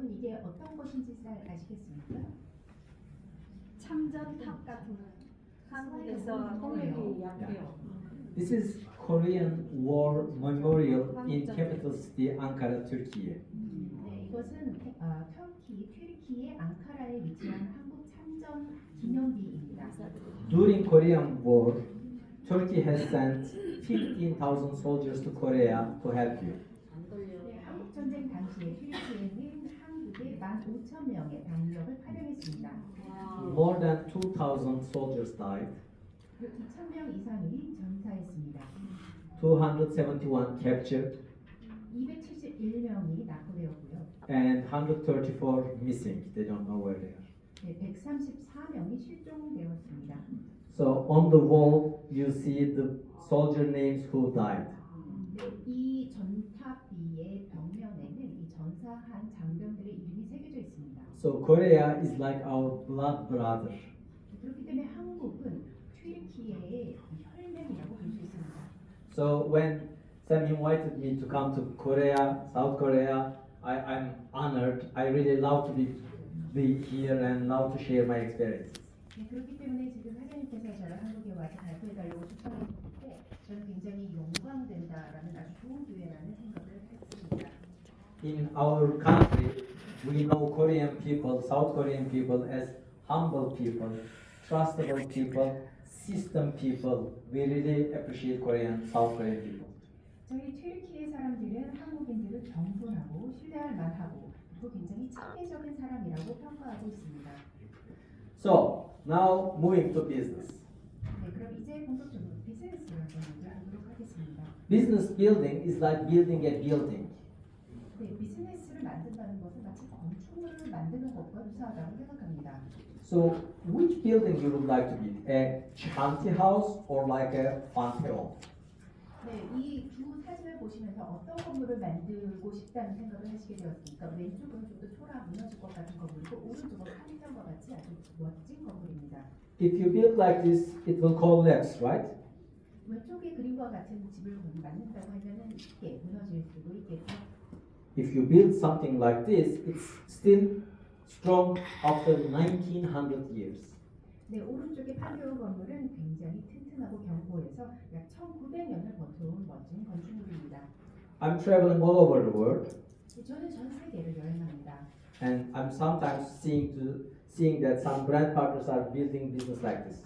여러분 이게 어떤 것인지 잘 아시겠습니까? 참전탑 같은 한국에서 This is Korean War Memorial in capital city Ankara, Turkey. 네, 이것은 튀르키예 앙카라에 위치한 한국 참전 기념비입니다. During Korean War, Turkey has sent 15,000 soldiers to Korea to help you. 네, 한국 전쟁 당시에 튀르키예는 한국에 15,000명의 병력을 파병했습니다. More than 2,000 soldiers died. 2,000명 이상이 전사했습니다. 271 captured 271명이 납부되었고요. and 134 missing. They don't know where they are. 네, 134명이 실종되었습니다. So on the wall you see the soldier names who died. 네, 이 전탑비의 벽면에는 이 전사한 장병들의 이름이 새겨져 있습니다. So Korea is like our blood brother. 그렇기 때문에 한국은 튀르키예의 혈맹이라고 볼 수 있습니다. So when Sam invited me to come to Korea, South Korea, I'm honored. I really love to be here and now to share my experience. 네, 그렇기 때문에 지금 사장님께서 저를 한국에 와서 발표해달라고 초청했을 때 저는 굉장히 영광된다라는 아주 좋은 기회라는 생각을 했습니다. In our country, we know Korean people, South Korean people as humble people, trustable people, system people. We really appreciate Korean, South Korean people. 저희 튀르키예 사람들은 한국인들을 겸손하고 신뢰할 만하고 그리고 굉장히 체계적인 사람이라고 평가하고 있습니다. So now moving to business. 네, 그럼 이제 본격적으로 비즈니스를 한번 하도록 하겠습니다. Business building is like building a building. 네, 비즈니스를 만든다는 것은 마치 건축물을 만드는 것과 유사하다고 생각합니다. So which building you would like to build? A shanty house or like a pantheon? 네, 이 두 사진을 보시면서 어떤 건물을 만들고 싶다는 생각을 하시게 되었습니까? 왼쪽은 좀 더 초라 무너질 것 같은 건물이고 오른쪽은 판테온과 같이 아주 멋진 건물입니다. If you build like this, it will collapse, right? 왼쪽의 그림과 같은 집을 만든다고 하면은 쉽게 무너질 수도 있겠죠. If you build something like this, it's still strong after 1900 years. 네, 오른쪽의 판테온 건물은 굉장히 튼튼하고 견고해서 약 1900년을 버텨온 멋진 건축물입니다. I'm traveling all over the world, 저는 전 세계를 여행합니다. and I'm sometimes seeing that some brand partners are building business like this.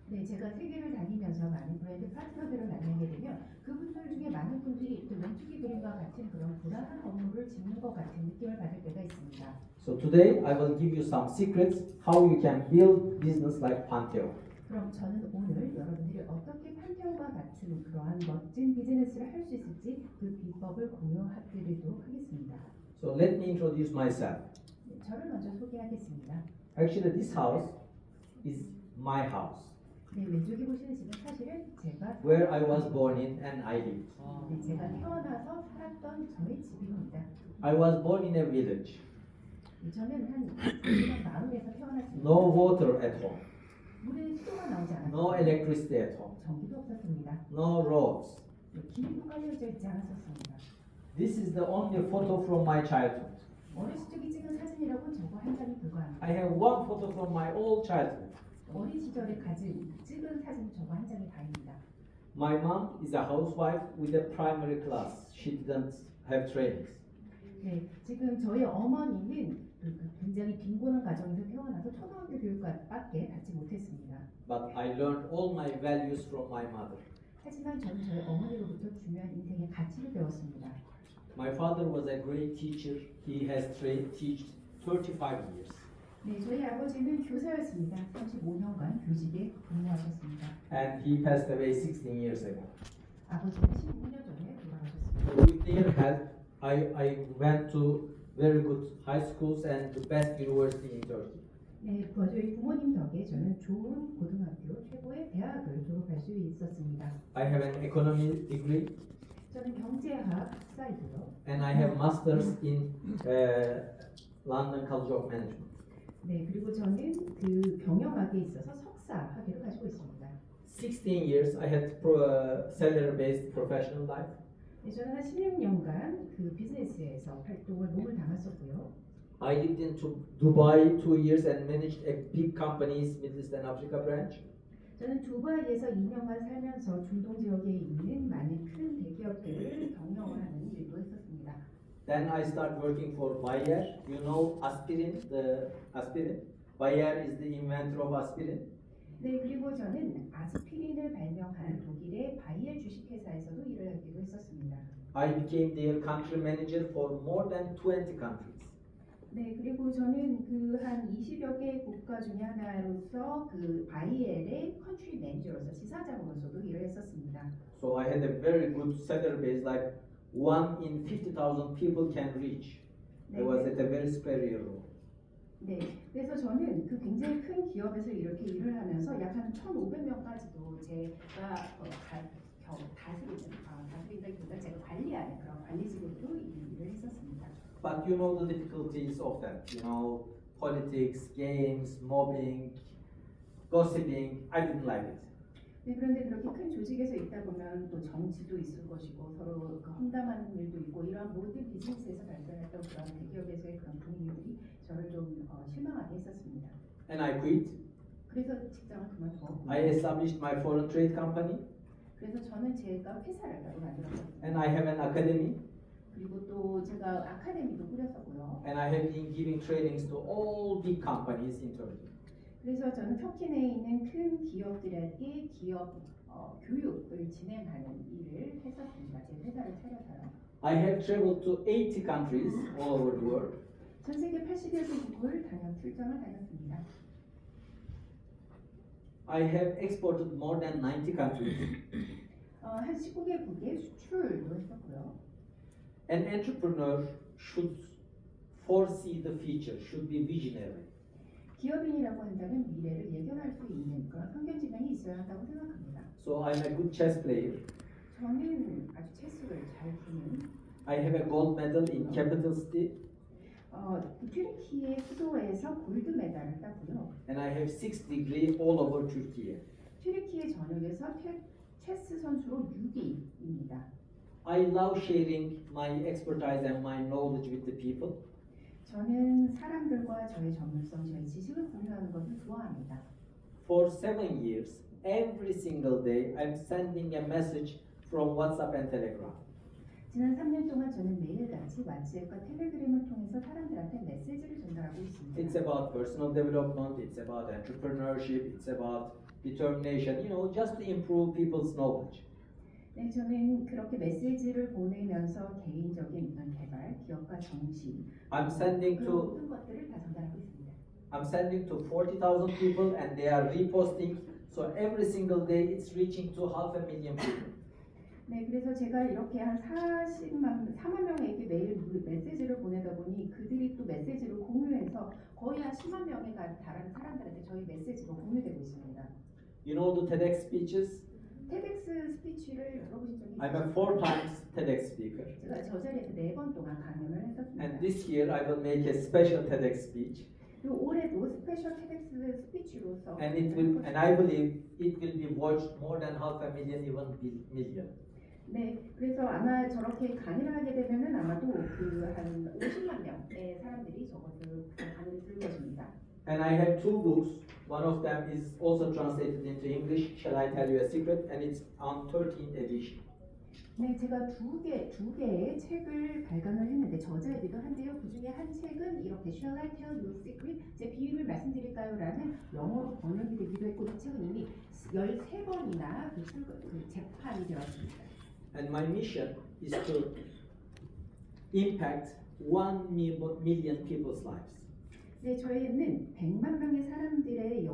네, 제가 세계를 다니면서 많은 브랜드 파트너들을 만나게 되면 그분들 중에 많은 분들이 또 왼쪽의 그림과 같은 그런 불안한 건물을 짓는 것 같은 느낌을 받을 때가 있습니다. So today I will give you some secrets how you can build business like Pantheon. 그럼 저는 오늘 여러분들이 어떻게 판테온과 같은 그러한 멋진 비즈니스를 할 수 있을지 그 비법을 공유해드리도록 하겠습니다. So let me introduce myself. 네, 저를 먼저 소개하겠습니다. Actually, this house is my house, 네, 왼쪽에 보시는 집은 사실은 제가 where I was born in and I lived. 네, 제가 태어나서 살았던 저의 집입니다. I was born in a village. 네, 저는 한 마을에서 태어났습니다. No water at home, 물에 수도가 나오지 no 않았습니다. electricity at home, 전기도 없었습니다. no roads. 네, 길도 깔려져 있지 않았었습니다. This is the only photo from my childhood. 어렸을 적에 찍은 사진이라고 저거 한 장이 불과합니다. I have one photo from my old childhood. 어린 시절에 찍은 사진 저거 한 장이 다입니다. My mom is a housewife with a primary class. She didn't have trainings. 네, 지금 저희 어머니는 굉장히 빈곤한 가정에서 태어나서 초등학교 교육밖에 받지 못했습니다. But I learned all my values from my mother. 하지만 저는 저희 어머니로부터 중요한 인생의 가치를 배웠습니다. My father was a great teacher. He has taught 35 years. 네, 저희 아버지는 교사였습니다. 35년간 교직에 근무하셨습니다. And he passed away 16 years ago. 아버지는 19년 전에 돌아가셨습니다. So with their help, I went to very good high schools and the best university in Turkey. 네, 저희 부모님 덕에 저는 좋은 고등학교, 최고의 대학을 졸업할 수 있었습니다. I have an economy degree 저는 경제학 학사이고요. and I have masters in London College of Management. 네, 그리고 저는 그 경영학에 있어서 석사 학위를 가지고 있습니다. 16 years I had salary-based professional life. 네, 저는 한 16년간 그 비즈니스에서 활동을 몸을 담았었고요. I lived in Dubai 2 years and managed a big company's Middle East and Africa branch. 저는 두바이에서 2년간 살면서 중동 지역에 있는 많은 큰 대기업들을 경영하는 일도 했었습니다. Then I start working for Bayer. You know aspirin, the aspirin. Bayer is the inventor of aspirin. 네, 그리고 저는 아스피린을 발명한 독일의 바이엘 주식회사에서도 일을 하기도 했었습니다. I became their country manager for more than 20 countries. 네, 그리고 저는 그 한 20여 개 국가 중에 하나로서 그 바이엘의 컨트리 매니저로서 지사장으로서도 일을 했었습니다. So I had a very good seller base, like 1 in 50,000 people can reach. I was at a very superior role. 네, 그래서 저는 그 굉장히 큰 기업에서 이렇게 일을 하면서 약 한 1,500명까지도 제가 다스리다기보다 제가 관리하는 그런 관리직으로 일을 했었습니다. But you know the difficulties of that. You know, politics, games, mobbing, gossiping. I didn't like it. 네, 그런데 그렇게 큰 조직에서 있다 보면 또 정치도 있을 것이고 서로 그 험담하는 일도 있고 이러한 모든 비즈니스에서 발생했던 그런 대기업에서의 그런 분위기들이 저를 좀 실망하게 했었습니다. And I quit. 그래서 직장을 그만두었고 I established my foreign trade company. 그래서 저는 제가 회사를 따로 만들었거든요. And I have an academy. 그리고 또 제가 아카데미도 꾸렸었고요. And I have been giving trainings to all big companies in Turkey. 그래서 저는 터키 내에 있는 큰 기업들에게 기업 교육을 진행하는 일을 했었습니다. 제 회사를 차려서요. I have traveled to 80 countries all over the world. 전 세계 80여 개국을 출장을 다녔습니다. I have exported more than 90 countries. 한 19개국에 수출도 했었고요. An entrepreneur should foresee the future, should be visionary. 기업인이라고 한다면 미래를 예견할 수 있는 그런 선견지명이 있어야 한다고 생각합니다. So I'm a good chess player. 저는 아주 체스를 잘 두는 I have a gold medal in capital city, 튀르키예 수도에서 골드 메달을 땄고요. and I have 6 degrees all over Turkey. 튀르키예 전역에서 체스 선수로 6위입니다. I love sharing my expertise and my knowledge with the people. 저는 사람들과 저의 전문성, 저의 지식을 공유하는 것을 좋아합니다. For 7 years, every single day, I'm sending a message from WhatsApp and Telegram. 지난 3년 동안 저는 매일같이 왓츠앱과 텔레그램을 통해서 사람들한테 메시지를 전달하고 있습니다. It's about personal development, it's about entrepreneurship, it's about determination, just to improve people's knowledge. 네, 저는 그렇게 메시지를 보내면서 개인적인 어떤 개발, 기업가 정신, I'm sending 그런 to 모든 것들을 다 전달하고 있습니다. I'm sending to 40,000 people and they are reposting. So every single day it's reaching to 500,000 people. 네, 그래서 제가 이렇게 한 4만 명에게 매일 메시지를 보내다 보니 그들이 또 메시지를 공유해서 거의 한 10만 명에 달하는 사람들한테 저희 메시지가 공유되고 있습니다. You know the TEDx speeches? TEDx 스피치를 들어보신 적이 I'm a 있어요? 4 times TEDx speaker. 제가 저 자리에서 4번 동안 강연을 했었습니다. And this year I will make a special TEDx speech. 그리고 올해도 스페셜 TEDx 스피치로서 And I believe it will be watched more than 500,000, even million. 네, 그래서 아마 저렇게 강의를 하게 되면은 아마도 그 한 50만 명의 사람들이 저것을 강의를 들을 것입니다. And I have 2 books. One of them is also translated into English. Shall I tell you a secret? And it's on 13th edition. 네, 제가 두 개의 책을 발간을 했는데 저자이기도 한데요. 그 중에 한 책은 이렇게 Shall I tell you a secret? 제 비밀을 말씀드릴까요? 라는 영어로 번역이 되기도 했고 이 책은 이미 13번이나 그 재판이 되었습니다. And my mission is to impact 1 million people's lives. 네, 저희는 100만 명의 사람들의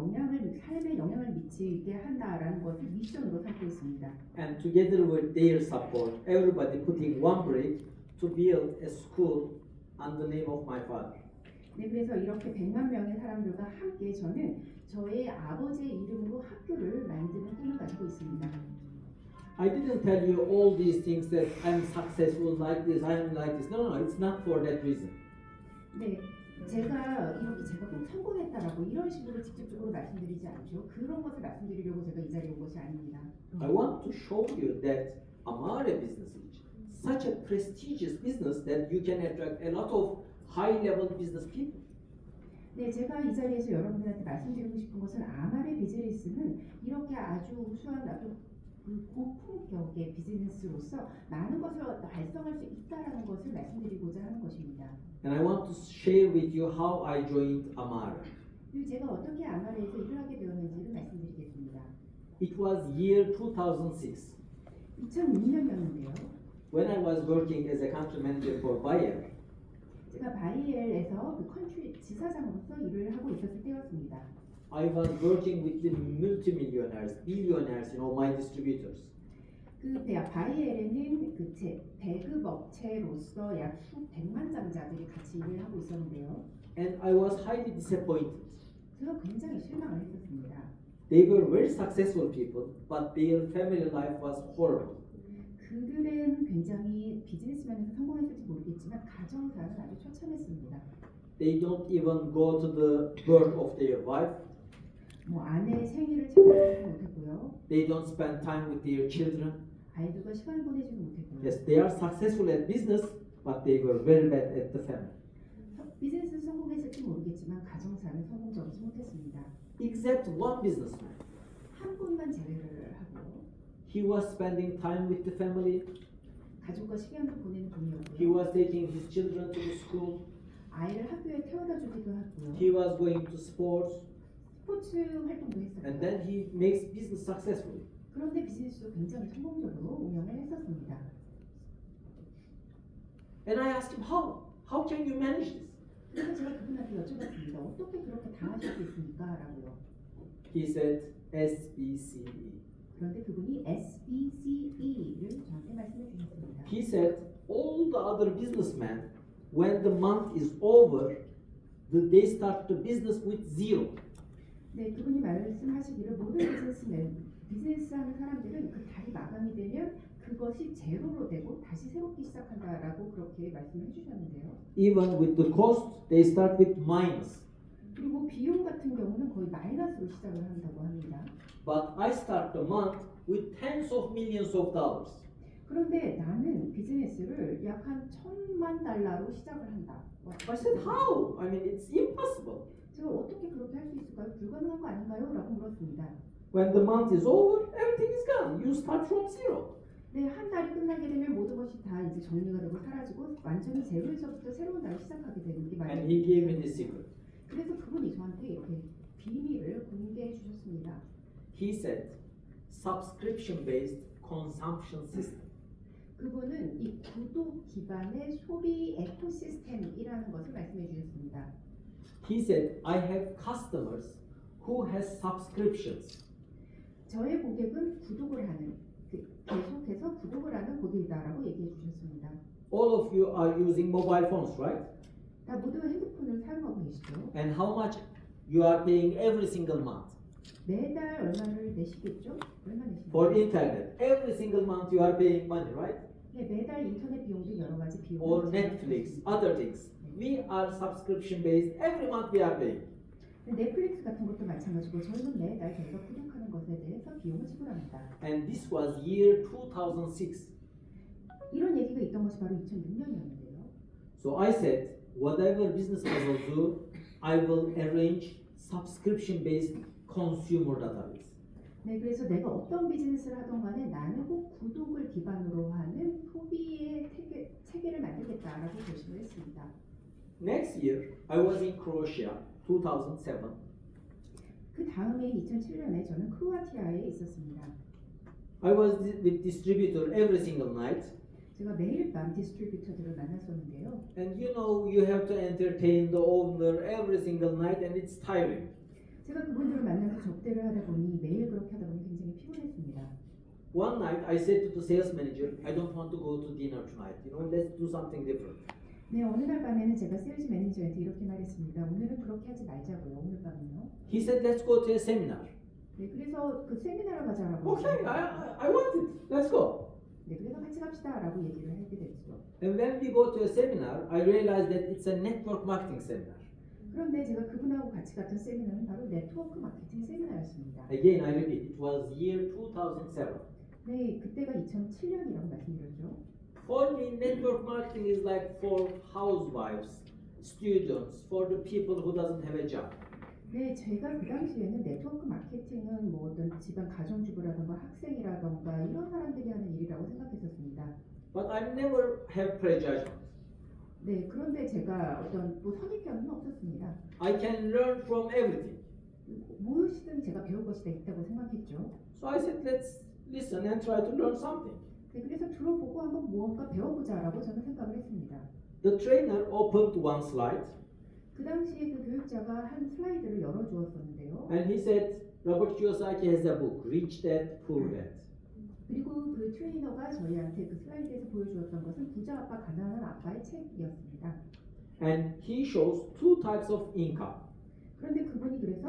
삶에 영향을 미치게 한다라는 것을 미션으로 삼고 있습니다. And together with their support, everybody putting one brick to build a school on the name of my father. 네, 그래서 이렇게 100만 명의 사람들과 함께 저는 저의 아버지의 이름으로 학교를 만드는 꿈을 가지고 있습니다. I didn't tell you all these things that I'm successful like this, I am like this. No, it's not for that reason. 네, 제가 꼭 성공했다라고 이런 식으로 직접적으로 말씀드리지 않죠. 그런 것을 말씀드리려고 제가 이 자리에 온 것이 아닙니다. I want to show you that Amare business is such a prestigious business that you can attract a lot of high-level business people. 네, 제가 이 자리에서 여러분들한테 말씀드리고 싶은 것은 아말의 비즈니스는 이렇게 아주 우수한 아주 그 고품격의 비즈니스로서 많은 것을 달성할 수 있다라는 것을 말씀드리고자 하는 것입니다. And I want to share with you how I joined Amara. 그리고 제가 어떻게 아말에서 일을 하게 되었는지를 말씀드리겠습니다. It was year 2006 2006년이었는데요. when I was working as a country manager for Bayer. 제가 바이엘에서 그 컨트리 지사장으로서 일을 하고 있었을 때였습니다. I was working with the multimillionaires, billionaires, my distributors. 그때 바이엘에는 그 배급 업체로서 약 수백만 장자들이 같이 일을 하고 있었는데요. And I was highly disappointed. 제가 굉장히 실망을 했었습니다. They were very successful people, but their family life was horrible. 그들은 굉장히 비즈니스면에서 성공했을지 모르겠지만 가정사는 아주 처참했습니다. They don't even go to the birth of their wife. 뭐 아내의 생일을 챙겨주지 못했고요. They don't spend time with their children. 아이들과 시간을 보내지도 못했고요. Yes, they are successful at business, but they were very bad at the family. 비즈니스 성공했을지 모르겠지만 가정사는 성공적이지 못했습니다. Except one businessman. 한 분만 제외를 하고 He was spending time with the family. 가족과 시간을 보내는 He 분이었고요. was taking his children to the school. 아이를 학교에 태워다 주기도 하고요. He was going to sports. 스포츠 활동도 And 했었고 then he makes business successfully. 그런데 비즈니스도 굉장히 성공적으로 운영을 했었습니다. And I asked him, how can you manage this? 그래서 제가 그분한테 여쭤봤습니다. 어떻게 그렇게 다 하실 수 있습니까? 라고요. He said, SBCE. 그런데 그분이 SBCE를 저한테 말씀해 주셨습니다. He said, all the other businessmen, when the month is over, they start the business with zero. 네, 그분이 말씀하시기를 모든 비즈니스하는 사람들은 그 달이 마감이 되면 그것이 제로로 되고 다시 새롭게 시작한다라고 그렇게 말씀을 해주셨는데요. Even with the cost, they start with minus. 그리고 비용 같은 경우는 거의 마이너스로 시작을 한다고 합니다. But I start the month with tens of millions of dollars. 그런데 나는 비즈니스를 약 한 $1,000만 시작을 한다. I said, how? I mean, it's impossible. 제가 어떻게 그렇게 할 수 있을까요? 불가능한 거 아닌가요? 라고 물었습니다. When the month is over, everything is gone. You start from zero. 네, 한 달이 끝나게 되면 모든 것이 다 이제 정리가 되고 사라지고 완전히 제로에서부터 새로운 달을 시작하게 되는 게 And he gave me this secret. 그래서 그분이 저한테 이렇게 비밀을 공개해 주셨습니다. He said, subscription-based consumption system. 그분은 이 구독 기반의 소비 에코시스템이라는 것을 말씀해 주셨습니다. He said, I have customers who has subscriptions. 저의 고객은 구독을 하는 계속해서 구독을 하는 고객이다라고 얘기해 주셨습니다. All of you are using mobile phones, right? 다 모두 핸드폰을 사용하고 계시죠? And how much you are paying every single month? 매달 얼마를 내시겠죠? 얼마 내시나요? For internet, every single month you are paying money, right? 네, 매달 인터넷 비용도 여러 가지 비용을 Or Netflix, other things. We are subscription based. Every month we are paying. 넷플릭스 같은 것도 마찬가지고 저희는 매달 저희가 구독하는 것에 대해서 비용을 지불합니다. And this was year 2006. 이런 얘기가 있던 것이 바로 2006년이었는데요. So I said, whatever business I will do, I will arrange subscription based consumer database. 네, 그래서 내가 어떤 비즈니스를 하던 간에 나는 꼭 구독을 기반으로 하는 소비의 체계를 만들겠다라고 결심을 했습니다. Next year, I was in Croatia, 2007. 그 다음에 2007년에 저는 크로아티아에 있었습니다. I was with distributor every single night. 제가 매일 밤 디스트리뷰터들을 만났었는데요. And you have to entertain the owner every single night and it's tiring. 제가 그분들을 만나서 접대를 하다 보니 매일 그렇게 하다 보니 굉장히 피곤했습니다. One night I said to the sales manager, I don't want to go to dinner tonight. Let's do something different. 네, 어느 날 밤에는 제가 세일즈 매니저한테 이렇게 말했습니다. 오늘은 그렇게 하지 말자고요. 오늘 밤은요. He said, let's go to a seminar. 네, 그래서 그 세미나를 가자라고. Okay, I want it. Let's go. 네, 그래서 같이 갑시다라고 얘기를 하게 됐죠. And when we go to a seminar, I realized that it's a network marketing seminar. 그런데 제가 그분하고 같이 갔던 세미나는 바로 네트워크 마케팅 세미나였습니다. Again, I repeat, it was year 2007. 네, 그때가 2007년이라고 말씀드렸죠. For me, network marketing is like for housewives students, for the people who doesn't have a job. 네, 제가 그 당시에는 네트워크 마케팅은 뭐 어떤 집안 가정주부라던가 학생이라던가 이런 사람들이 하는 일이라고 생각했었습니다. But I never have prejudgment. 네, 그런데 제가 어떤 뭐 선입견은 없었습니다. I can learn from everything. 무엇이든 제가 배울 것이 있다고 생각했죠. So I said, let's listen and try to learn something. 네, 그래서 들어보고 한번 무언가 배워보자라고 저는 생각을 했습니다. The trainer opened one slide 그 당시에 그 교육자가 한 슬라이드를 열어주었었는데요. and he said, Robert Kiyosaki has a book, Rich Dad, Poor Dad. 그리고 그 트레이너가 저희한테 그 슬라이드에서 보여주었던 것은 부자 아빠, 가난한 아빠의 책이었습니다. And he shows two types of income. 그런데 그분이 그래서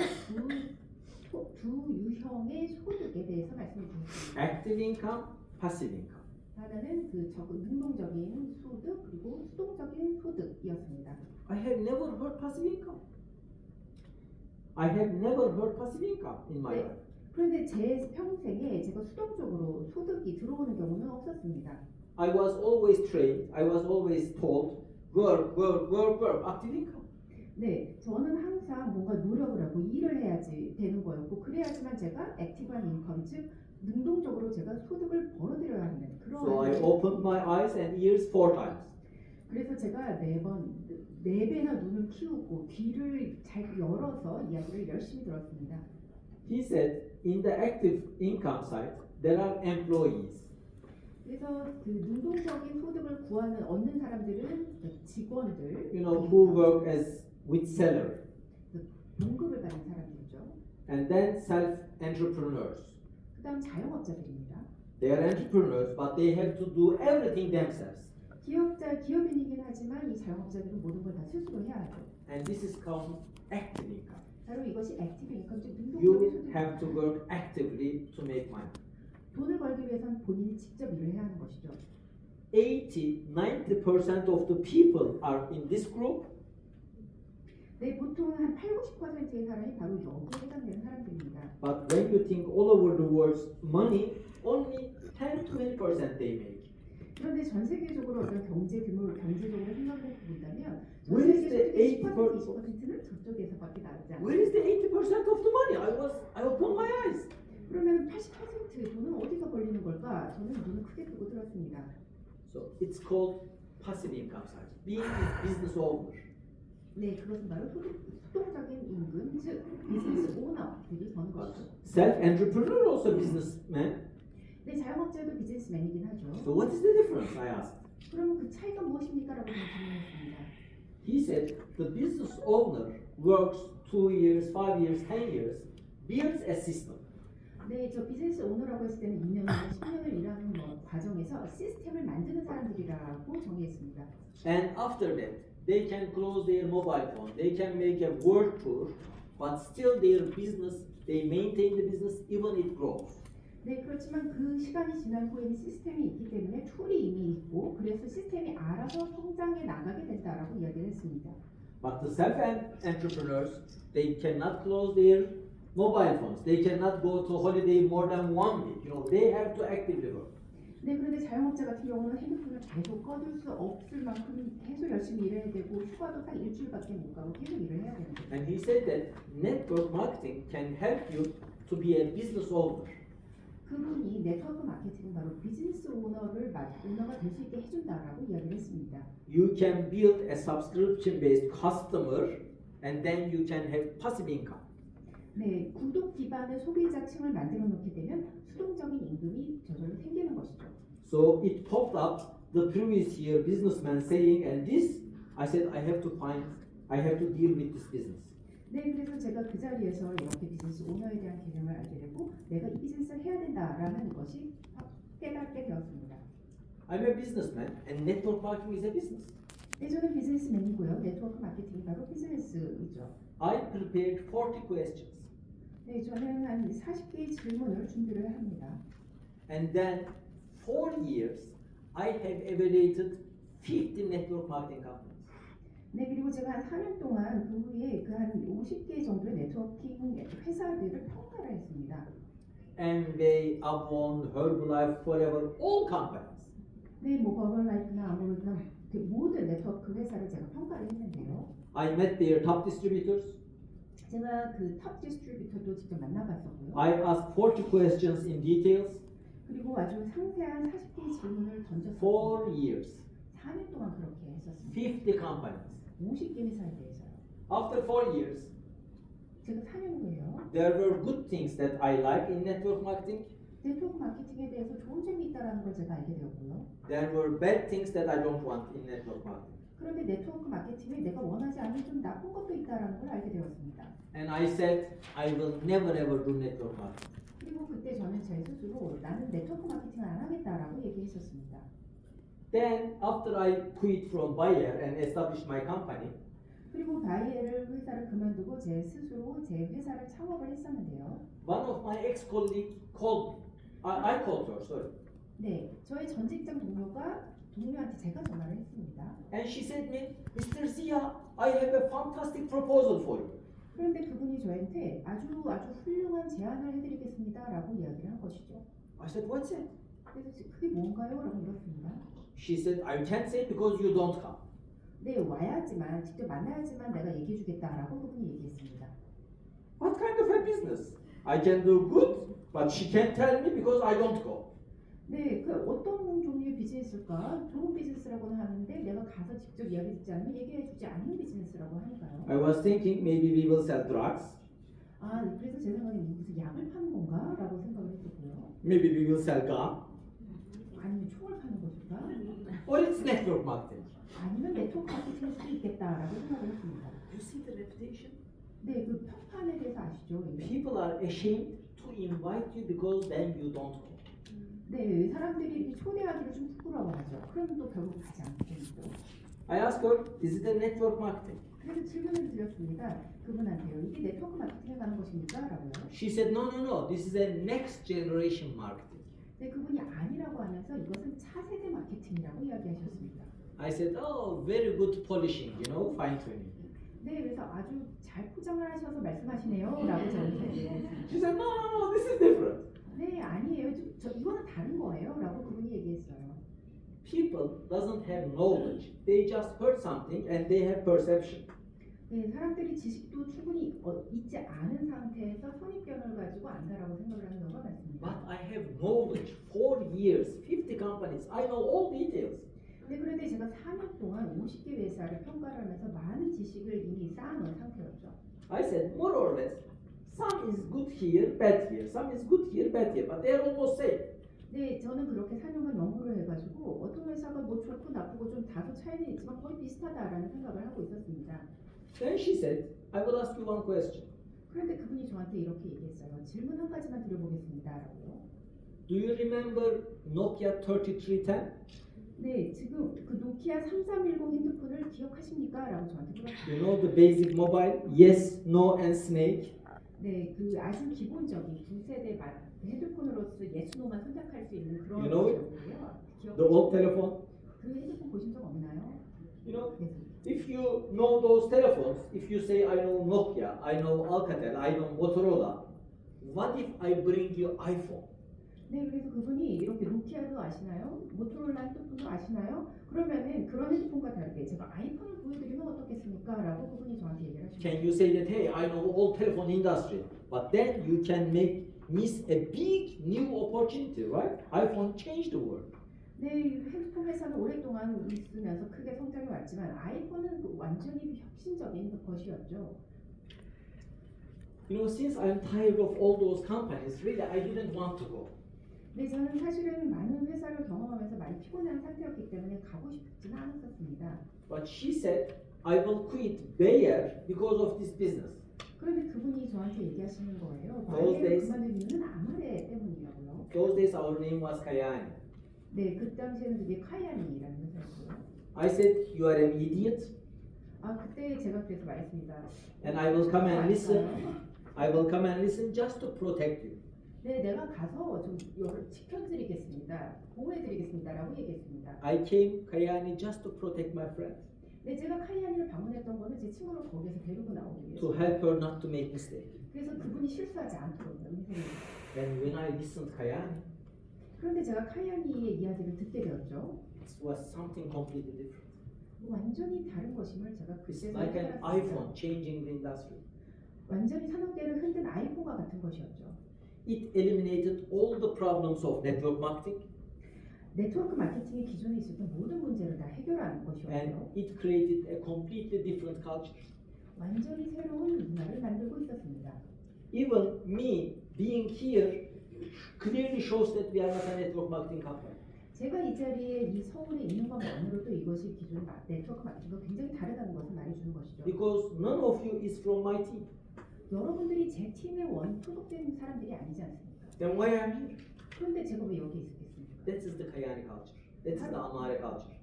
두 유형의 소득에 대해서 말씀해 주셨습니다. Active income, passive income. 하나는 그 능동적인 소득 그리고 수동적인 소득이었습니다. I have never heard passive income. I have never heard passive income in my 네. life. 그런데 제 평생에 제가 수동적으로 소득이 들어오는 경우는 없었습니다. I was always trained, I was always told, work, work, work, work, active income. 네, 저는 항상 뭔가 노력을 하고 일을 해야지 되는 거였고 그래야지만 제가 액티브한 인컴 즉 능동적으로 제가 소득을 벌어들여야 하는 So I 그런 opened my eyes and ears 4 times. 그래서 제가 네 배나 눈을 키우고 귀를 잘 열어서 이야기를 열심히 들었습니다. He said, in the active income side, there are employees. 그래서 그 능동적인 소득을 얻는 사람들은 직원들, You know, who work as with salary. 봉급을 받는 사람들이죠. And then self-entrepreneurs. 그다음 자영업자들입니다. They are entrepreneurs, but they have to do everything themselves. 기업인이긴 하지만 이 자영업자들은 모든 걸 다 스스로 해야 하죠. And this is called active income. 바로 이것이 액티브 인컴 즉 능동적인 You 소득입니다. have to work actively to make money. 돈을 벌기 위해서는 본인이 직접 일을 해야 하는 것이죠. 90% of the people are in this group. 네, 보통 한 80~90%의 사람이 바로 여기에 해당되는 사람들입니다. But when you think all over the world's money, only 10-20% they make. 그런데 전 세계적으로 어떤 경제적으로 생각해 본다면 전 Where is 세계 the 소득의 80%? 10%~20%는 저쪽에서밖에 나오지 않아요. Where is the 80% of the money? I opened my eyes. 그러면 80%의 돈은 어디서 벌리는 걸까? 저는 눈을 크게 뜨고 들었습니다. So it's called passive income side. Being a business owner. 네, 그것은 바로 수동적인 임금, 즉 비즈니스 오너들이 버는 것이죠. Self-entrepreneur also businessman. 네, 자영업자도 비즈니스맨이긴 하죠. So what is the difference? I asked. 그러면 그 차이가 무엇입니까? 라고 질문했습니다. He said the business owner works 2 years, 5 years, 10 years, builds a system. 네, 저 비즈니스 오너라고 했을 때는 2년이나 10년을 일하는 과정에서 시스템을 만드는 사람들이라고 정의했습니다. And after that, they can close their mobile phone, they can make a world tour, but still their business, they maintain the business even it grows. 네, 그렇지만 그 시간이 지난 후에는 시스템이 있기 때문에 툴이 이미 있고 그래서 시스템이 알아서 성장해 나가게 된다라고 이야기를 했습니다. But the self-entrepreneurs, they cannot close their mobile phones, they cannot go to holiday more than 1 week. You know, they have to actively work. 네, 그런데 자영업자 같은 경우는 핸드폰을 계속 꺼둘 수 없을 만큼 계속 열심히 일해야 되고 휴가도 한 일주일밖에 못 가고 계속 일을 해야 되는 거죠. And he said that network marketing can help you to be a business owner. 그분이 네트워크 마케팅은 바로 비즈니스 오너가 될 수 있게 해준다라고 이야기를 했습니다. You can build a subscription-based customer, and then you can have passive income. 네, 구독 기반의 소비자층을 만들어 놓게 되면 수동적인 임금이 저절로 생기는 것이죠. So it popped up the previous year businessman saying, and this, I said, I have to deal with this business. 네, 그래서 제가 그 자리에서 이렇게 비즈니스 오너에 대한 개념을 알게 되고 내가 이 비즈니스를 해야 된다라는 것이 깨닫게 되었습니다. I'm a businessman, and network marketing is a business. 네, 저는 비즈니스맨이고요. 네트워크 마케팅이 바로 비즈니스이죠. I prepared 40 questions, 네, 저는 한 40개의 질문을 준비를 합니다. and then 4 years, I have evaluated 50 network marketing companies. 네, 그리고 제가 한 4년 동안 그 후에 그 한 50개 정도의 네트워킹 회사들을 평가를 했습니다. Amway, Avon, Herbalife, Forever, all companies. 네, 뭐 버벌라이프나 아무래도 그 모든 네트워크 회사를 제가 평가를 했는데요. I met their top distributors. 제가 그 탑 디스트리뷰터도 직접 만나봤었고요. I asked 40 questions in details. 그리고 아주 상세한 40개의 질문을 던졌어요. 4 years, 4년 동안 그렇게 했었습니다. 50 companies. 50개 회사에 대해서요. After 4 years, 제가 4년 후에요. there were good things that I like in network marketing. 네트워크 마케팅에 대해서 좋은 점이 있다는 걸 제가 알게 되었고요. There were bad things that I don't want in network marketing. 그런데 네트워크 마케팅에 내가 원하지 않는 좀 나쁜 것도 있다는 걸 알게 되었습니다. And I said, I will never ever do network marketing. 그리고 그때 저는 제 스스로 나는 네트워크 마케팅을 안 하겠다라고 얘기했었습니다. Then, after I quit from Bayer and established my company, 그리고 바이에를 회사를 그만두고 제 스스로 제 회사를 창업을 했었는데요. one of my ex-colleagues called me. I called her, sorry. 네, 저의 전 직장 동료한테 제가 전화를 했습니다. And she said me, Mr. Zia, I have a fantastic proposal for you. 그런데 그분이 저한테 아주 훌륭한 제안을 해드리겠습니다라고 이야기를 한 것이죠. I said, what's it? 그래서 그게 뭔가요? 라고 물었습니다. She said, I can't say because you don't come. 네, 와야지만 직접 만나야지만 내가 얘기해주겠다라고 그분이 얘기했습니다. What kind of a business? I can do good, but she can't tell me because I don't go. 네, 그 어떤 종류의 비즈니스일까? 좋은 비즈니스라고는 하는데 내가 가서 직접 이야기 듣지 않으면 얘기해주지 않는 비즈니스라고 하니까요. I was thinking maybe we will sell drugs, 아, 그래서 제 생각에는 무슨 약을 파는 건가? 라고 생각을 했었고요. maybe we will sell gum, 아니면 총을 파는 것일까? or it's network marketing. 아니면 네트워크 마케팅일 수도 있겠다라고 생각을 했습니다. You see the reputation? 네, 그 평판에 대해서 아시죠? 이게? People are ashamed to invite you because then you don't go. 네, 사람들이 이 초대하기를 좀 부끄러워하죠. 그러면 또 결국 가지 않게 되죠. I asked her, is it a network marketing? 그래서 질문을 드렸습니다. 그분한테요. 이게 네트워크 마케팅에 가는 것입니까? 라고요. She said, no, this is a next generation marketing. 네, 그분이 아니라고 하면서 이것은 차세대 마케팅이라고 이야기하셨습니다. I said, oh, very good polishing, fine tuning. 네, 그래서 아주 잘 포장을 하셔서 말씀하시네요. 라고 저한테 얘기했습니다. She said, no, this is different. 네, 아니에요. 이거는 다른 거예요. 라고 그분이 얘기했어요. People doesn't have knowledge. They just heard something and they have perception. 네, 사람들이 지식도 충분히 있지 않은 상태에서 선입견을 가지고 안다라고 생각을 하는 경우가 많습니다. But I have knowledge. 4 years, 50 companies. I know all details. 네, 그런데 제가 4년 동안 50개 회사를 평가를 하면서 많은 지식을 이미 쌓아놓은 상태였죠. I said, more or less, some is good here, bad here. Some is good here, bad here. But they are almost same. 네, 저는 그렇게 4년간 연구를 해가지고 어떤 회사가 뭐 좋고 나쁘고 좀 다소 차이는 있지만 거의 비슷하다라는 생각을 하고 있었습니다. Then she said, I will ask you one question. 그런데 그분이 저한테 이렇게 얘기했어요. 질문 한 가지만 드려보겠습니다라고요. Do you remember Nokia 3310? 네, 지금 그 노키아 3310 핸드폰을 기억하십니까? 라고 저한테 물었어요. You know the basic mobile? Yes, no, and snake. 네, 그 아주 기본적인 9세대 핸드폰으로서 예스노만 선택할 수 있는 그런 You know it? 것이고요. The old telephone. 그 핸드폰 보신 적 없나요? You know, 네. if you know those telephones, if you say I know Nokia, I know Alcatel, I know Motorola, what if I bring you iPhone? 네, 그래서 그분이 이렇게 노키아도 아시나요? 모토로라 핸드폰도 아시나요? 그러면은 그런 핸드폰과 다르게 제가 아이폰을 보여드리면 어떻겠습니까? 라고 그분이 저한테 얘기를 하시죠. Can you say that, hey, I know all telephone industry, but then you can miss a big new opportunity, right? iPhone changed the world. 네, 핸드폰 회사는 오랫동안 있으면서 크게 성장해 왔지만 아이폰은 완전히 혁신적인 것이었죠. You know, since I'm tired of all those companies, really, I didn't want to go. 네, 저는 사실은 많은 회사를 경험하면서 많이 피곤한 상태였기 때문에 가고 싶지는 않았었습니다. But she said, I will quit Bayer because of this business. 그런데 그분이 저한테 얘기하시는 거예요. Those 바이에를 days- 그만둔 이유는 아마레 때문이라고요. Those days, our name was Kayani. 네, 그 당시에는 그게 카이안이라는 회사였고요. I said, you are an idiot, 아, 그때 제가 그래서 말했습니다. and I will come and listen. I will come and listen just to protect you. 네, 내가 가서 좀 지켜드리겠습니다. 보호해드리겠습니다라고 얘기했습니다. I came Kayani just to protect my friend, 네, 제가 카이안이를 방문했던 거는 제 친구를 거기에서 데리고 나오기 to 위해서. help her not to make mistake. 그래서 그분이 실수하지 않도록요. 인생에. And when I listened to Kayani, 그런데 제가 카이안이의 이야기를 듣게 되었죠. it was something completely different. 완전히 다른 것임을 제가 It's 그때서 like an 깨달았습니다. iPhone changing the industry. 완전히 산업계를 흔든 아이폰과 같은 것이었죠. It eliminated all the problems of network marketing 네트워크 마케팅이 기존에 있었던 모든 문제를 다 해결한 and 것이었고요. it created a completely different culture. 완전히 새로운 문화를 만들고 있었습니다. Even me being here clearly shows that we are not a network marketing company. 제가 이 자리에 이 서울에 있는 것만으로도 이것이 기존 네트워크 마케팅과 굉장히 다르다는 것을 말해주는 것이죠. Because none of you is from my team. 여러분들이 제 팀에 소속된 사람들이 아니지 않습니까? Then why I'm here? 그런데 제가 왜 여기 있겠습니까? That is the Kayani culture. That is the Amare culture.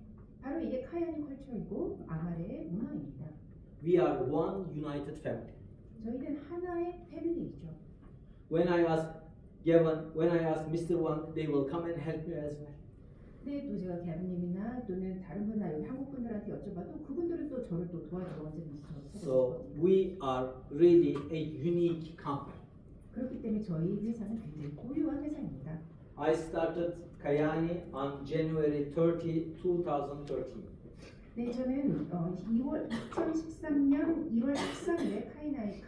바로 이게 카야니 컬처이고 아마레의 문화입니다. We are one united family. 저희는 하나의 패밀리이죠. When I ask Mr. Wang, they will come and help me as well. 근데 또 제가 개분님이나 또는 다른 분이나 여기 한국 분들한테 여쭤봐도 그분들은 또 저를 또 도와주러 언제든지 So we are really a unique company. 그렇기 때문에 저희 회사는 굉장히 고유한 회사입니다. I started Kayani on January 30, 2013. 네, 저는 2013년 2월 13일에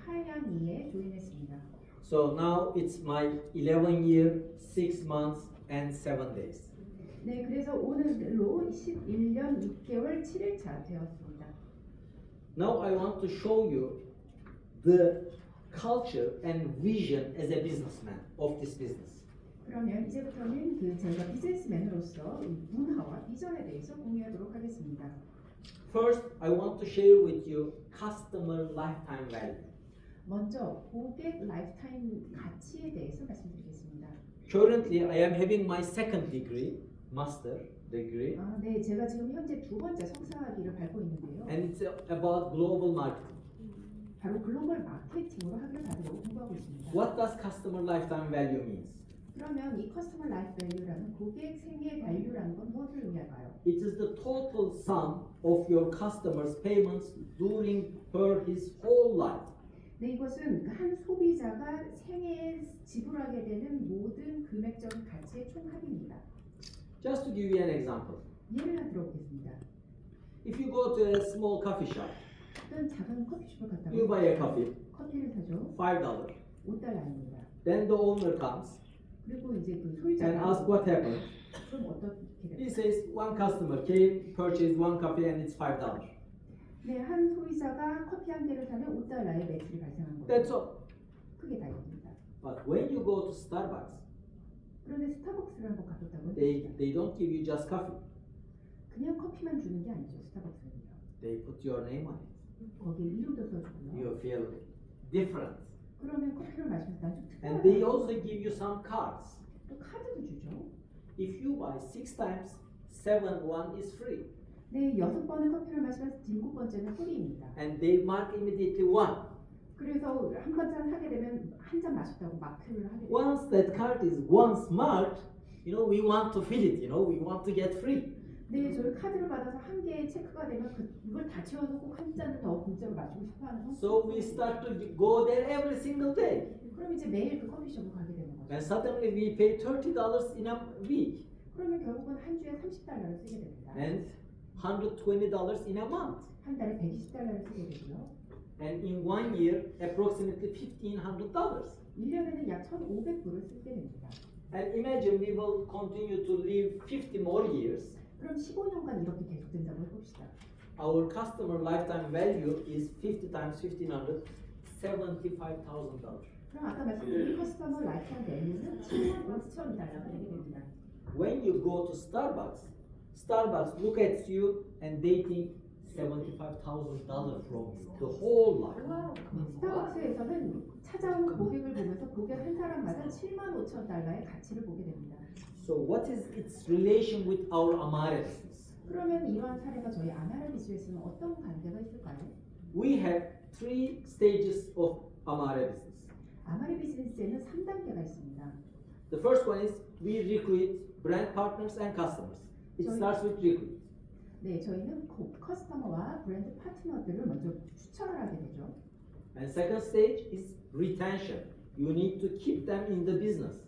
카야니에 조인했습니다. So now it's my 11 year, 6 months and 7 days. 네, 그래서 오늘로 11년 6개월 7일차 되었습니다. Now I want to show you the culture and vision as a businessman of this business. 그러면 이제부터는 제가 비즈니스맨으로서 이 문화와 비전에 대해서 공유하도록 하겠습니다. First, I want to share with you customer lifetime value. 먼저 고객 라이프타임 가치에 대해서 말씀드리겠습니다. Currently, I am having my second degree, master degree, 네, 제가 지금 현재 두 번째 석사학위를 밟고 있는데요. and it's about global marketing. 바로 글로벌 마케팅으로 학위를 받으려고 공부하고 있습니다. What does customer lifetime value means? 그러면 이 커스터머 라이프 밸류라는 고객 생애 밸류라는 건 무엇을 의미할까요? It is the total sum of your customer's payments during his whole life. 네, 이것은 한 소비자가 생애에 지불하게 되는 모든 금액적인 가치의 총합입니다. Just to give you an example, 예를 하나 들어보겠습니다. if you go to a small coffee shop, 어떤 작은 커피숍을 갔다가 you buy a coffee, 커피를 사죠. $5. $5입니다. Then the owner comes 그리고 이제 그 and 소유자가 asks what happened. 그럼 어떻게 He 될까요? says one customer came, purchased one coffee, and it's $5. 네, 한 소비자가 커피 한 개를 사면 $5의 매출이 발생한 거예요. That's all. 크게 다입니다. But when you go to Starbucks, 그런데 스타벅스를 한번 가봤다고요? they don't give you just coffee. 그냥 커피만 주는 게 아니죠. 스타벅스는요. They put your name on it. 거기에 이름도 써주고요. You feel different. 그러면 커피를 마시면서 난 좀 And 특별하다. they also give you some cards. 또 카드도 주죠. If you buy 6 times, 1 is free. 네, 6번의 커피를 마시면 7번째는 프리입니다. And they mark immediately 1. 그래서 한 번째 하게 되면 한 잔 마셨다고 마크를 하게 돼요. Once that card is once marked, we want to fill it, we want to get free. 네, 저희 카드를 받아서 한 개의 체크가 되면 이걸 다 채워놓고 한 잔을 더 공짜로 마시고 싶어하는 So we start to go there every single day. 그럼 이제 매일 그 커피숍을 가게 되는 거죠. And suddenly we pay $30 in a week 그러면 결국은 한 주에 $30를 쓰게 됩니다. and $120 in a month. 한 달에 $120를 쓰게 되고요. And in 1 year, approximately $1,500. 1년에는 약 1,500불을 쓰게 됩니다. And imagine we will continue to live 50 more years. 그럼 15년간 이렇게 계속된다고 해봅시다. Our customer lifetime value is 50 times 1,500, $75,000. 그럼 아까 말씀드린 커스터머 라이프타임 밸류는 75,000달러가 되게 됩니다. When you go to Starbucks, Starbucks look at you and they think $75,000 from you, the whole life. 스타벅스에서는 찾아온 고객을 보면서 고객 한 사람마다 75,000달러의 가치를 보게 됩니다. So what is its relation with our Amare business? 그러면 이러한 사례가 저희 아마레 비즈니스는 어떤 관계가 있을까요? We have 3 stages of Amare business. 아마레 비즈니스에는 3단계가 있습니다. The first one is we recruit brand partners and customers. It starts with recruit. 네, 저희는 커스터머와 브랜드 파트너들을 먼저 추천을 하게 되죠. And second stage is retention. You need to keep them in the business.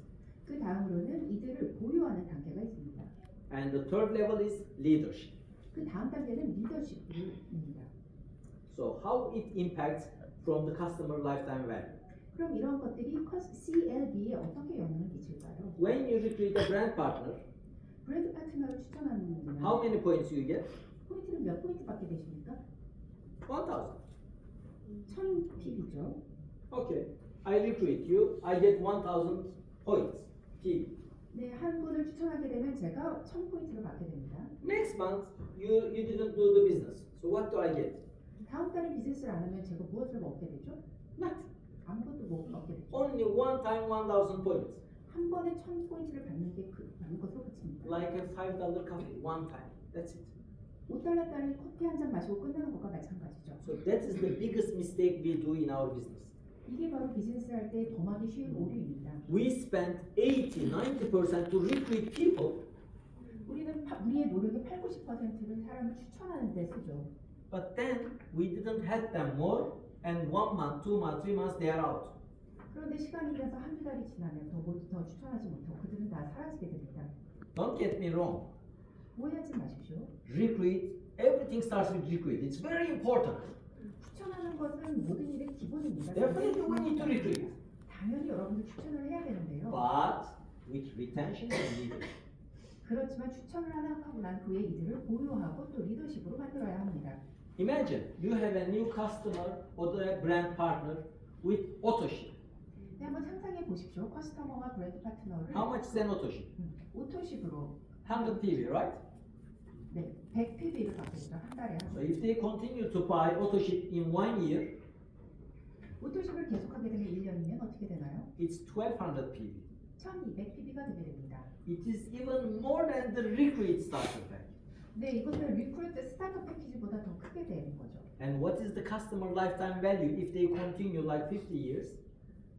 그 다음으로는 이들을 보유하는 단계가 있습니다. And the third level is leadership. 그 다음 단계는 리더십입니다. So how it impacts from the customer lifetime value? 그럼 이런 것들이 CLV에 어떻게 영향을 미칠까요? When you recruit a brand partner, 브랜드 파트너를 추천하는 분들은 how many points you get? 포인트는 몇 포인트 받게 되십니까? 1,000. 1000 PB죠. Okay. I recruit you. I get 1,000 points. PB. 네, 한 분을 추천하게 되면 제가 1000포인트를 받게 됩니다. Next month, you didn't do the business. So what do I get? 다음 달에 비즈니스를 안 하면 제가 무엇을 먹게 되죠? Nothing. 아무것도 못 먹게 되죠. Only one time 1,000 points. 한 번에 1000포인트를 받는 게 받는 것으로 그칩니다. Like a $5 coffee, one time. That's it. 5달러짜리 커피 한 잔 마시고 끝나는 것과 마찬가지죠. So that is the biggest mistake we do in our business. 이게 바로 비즈니스 할 때 범하기 쉬운 오류입니다. We spend 80, 90% to recruit people, 우리는 우리의 노력의 8, 90%를 사람을 추천하는 데 쓰죠. but then we didn't help them more, and 1 month, 2 months, 3 months, they are out. 그런데 시간이 지나서 한두 달이 지나면 더 추천하지 못하고 그들은 다 사라지게 됩니다. Don't get me wrong. 오해하지 마십시오. Recruit, everything starts with recruit. It's very important. 추천하는 것은 모든 일의 기본입니다. Definitely we need to recruit. 당연히 여러분들 추천을 해야 되는데요. But with retention and leadership. 그렇지만 추천을 하고 난 후에 이들을 보유하고 또 리더십으로 만들어야 합니다. Imagine you have a new customer or a brand partner with AutoShip. 네, 한번 상상해 보십시오. 커스터머와 브랜드 파트너를 How much is an AutoShip? 오토십으로 100 PV, right? 네, 100 PB를 받게 되죠. 한 달에 So 한 번. if they continue to buy AutoShip in 1 year, 오토십을 계속하게 되면 1년이면 어떻게 되나요? it's 1200 PV. 1200 PB가 되게 됩니다. It is even more than the recruit starter pack. 네, 이것은 리크루트 스타트 패키지보다 더 크게 되는 거죠. And what is the customer lifetime value if they continue like 50 years?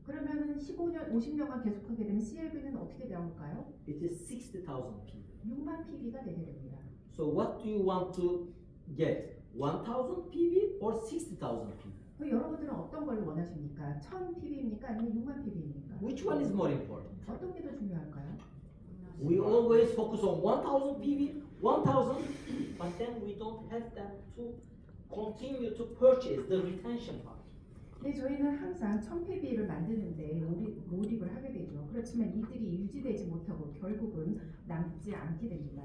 그러면은 15년, 50년간 계속하게 되면 CLV는 어떻게 나올까요? It is 60,000 PV. 6만 PB가 되게 됩니다. So what do you want to get? 1,000 PV or 60,000 PV? 그럼 여러분들은 어떤 걸 원하십니까? 1000 PB입니까? 아니면 6만 PB입니까? Which one is more important? 어떤 게 더 중요할까요? We always focus on 1,000 PV, 1,000, but then we don't help them to continue to purchase the retention part. 네, 저희는 항상 1000 PB를 만드는데 몰입을 하게 되죠. 그렇지만 이들이 유지되지 못하고 결국은 남지 않게 됩니다.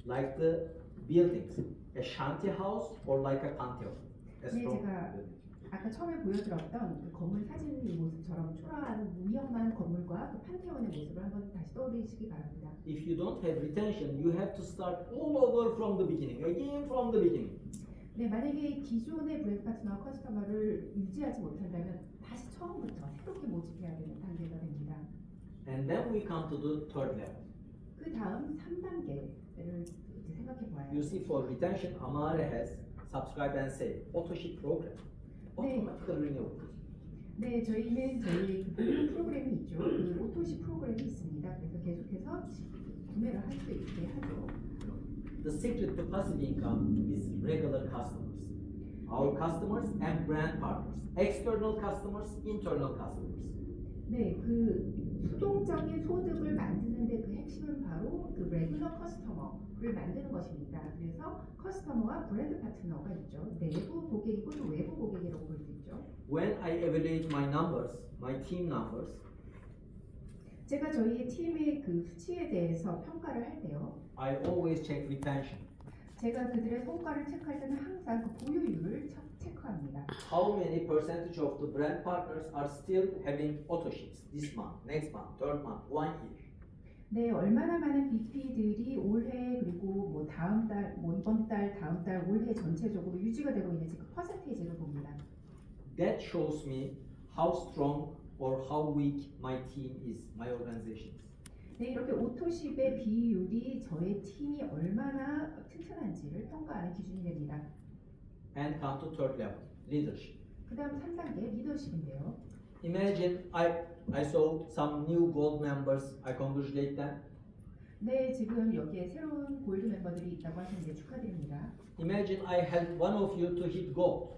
Like the buildings, a shanty house or like a pantheon. A 네, strong 제가 building. 아까 처음에 보여드렸던 그 건물 사진 모습처럼 초라한 위험한 건물과 그 판테온의 모습을 한번 다시 떠올리시기 바랍니다. If you don't have retention, you have to start all over from the beginning, again from the beginning. 네, 만약에 기존의 브랜드 파트너 커스터머를 유지하지 못한다면 다시 처음부터 새롭게 모집해야 되는 단계가 됩니다. And then we come to the third level. 그 다음 3단계를 이제 생각해 봐야 You see, for retention, Amare has subscribe and save AutoShip program. Automatically renewal. 네, 저희는 저희 그 프로그램이 있죠. 그 오토시 프로그램이 있습니다. 그래서 계속해서 구매를 할 수 있게 하죠. The secret to passive income is regular customers. Our customers and brand partners. External customers, internal customers. 네, 그 수동적인 소득을 만드는데 그 핵심은 바로 그 레귤러 커스터머를 만드는 것입니다. 그래서 커스터머와 브랜드 파트너가 있죠. 내부 고객이고 또 외부 고객이라고 볼 수 있죠. When I evaluate my numbers, my team numbers, 제가 저희의 팀의 그 수치에 대해서 평가를 할 때요. I always check retention. 제가 그들의 성과를 체크할 때는 항상 그 보유율을 체크합니다. How many percentage of the brand partners are still having AutoShips this month, next month, third month, 1 year? 네, 얼마나 많은 BP들이 올해 그리고 뭐 다음 달, 뭐 이번 달, 다음 달, 올해 전체적으로 유지가 되고 있는지 그 퍼센테이지를 봅니다. That shows me how strong or how weak my team is, my organization is. 네, 이렇게 오토십의 비율이 저의 팀이 얼마나 튼튼한지를 평가하는 기준이 됩니다. And come to third level, leadership. 그 다음 3단계 리더십인데요. Imagine I saw some new gold members. I congratulate them. 네, 지금 여기에 새로운 골드 멤버들이 있다고 하시는데 축하드립니다. Imagine I helped one of you to hit gold.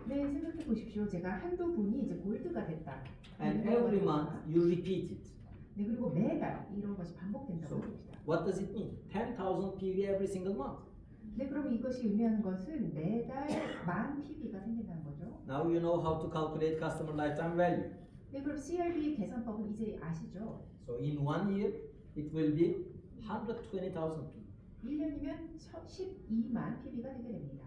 네, 생각해 보십시오. 제가 한두 분이 이제 골드가 됐다. And every month you repeat it. 네, 그리고 매달 이런 것이 반복된다고 So 합니다. what does it mean? 10,000 PV every single month. 네, 그럼 이것이 의미하는 것은 매달 10,000 PB가 생긴다는 거죠. Now you know how to calculate customer lifetime value. 네, 그럼 CLV 계산법은 이제 아시죠? So in 1 year, it will be 120,000 PB. 1년이면 12만 PB가 되게 됩니다.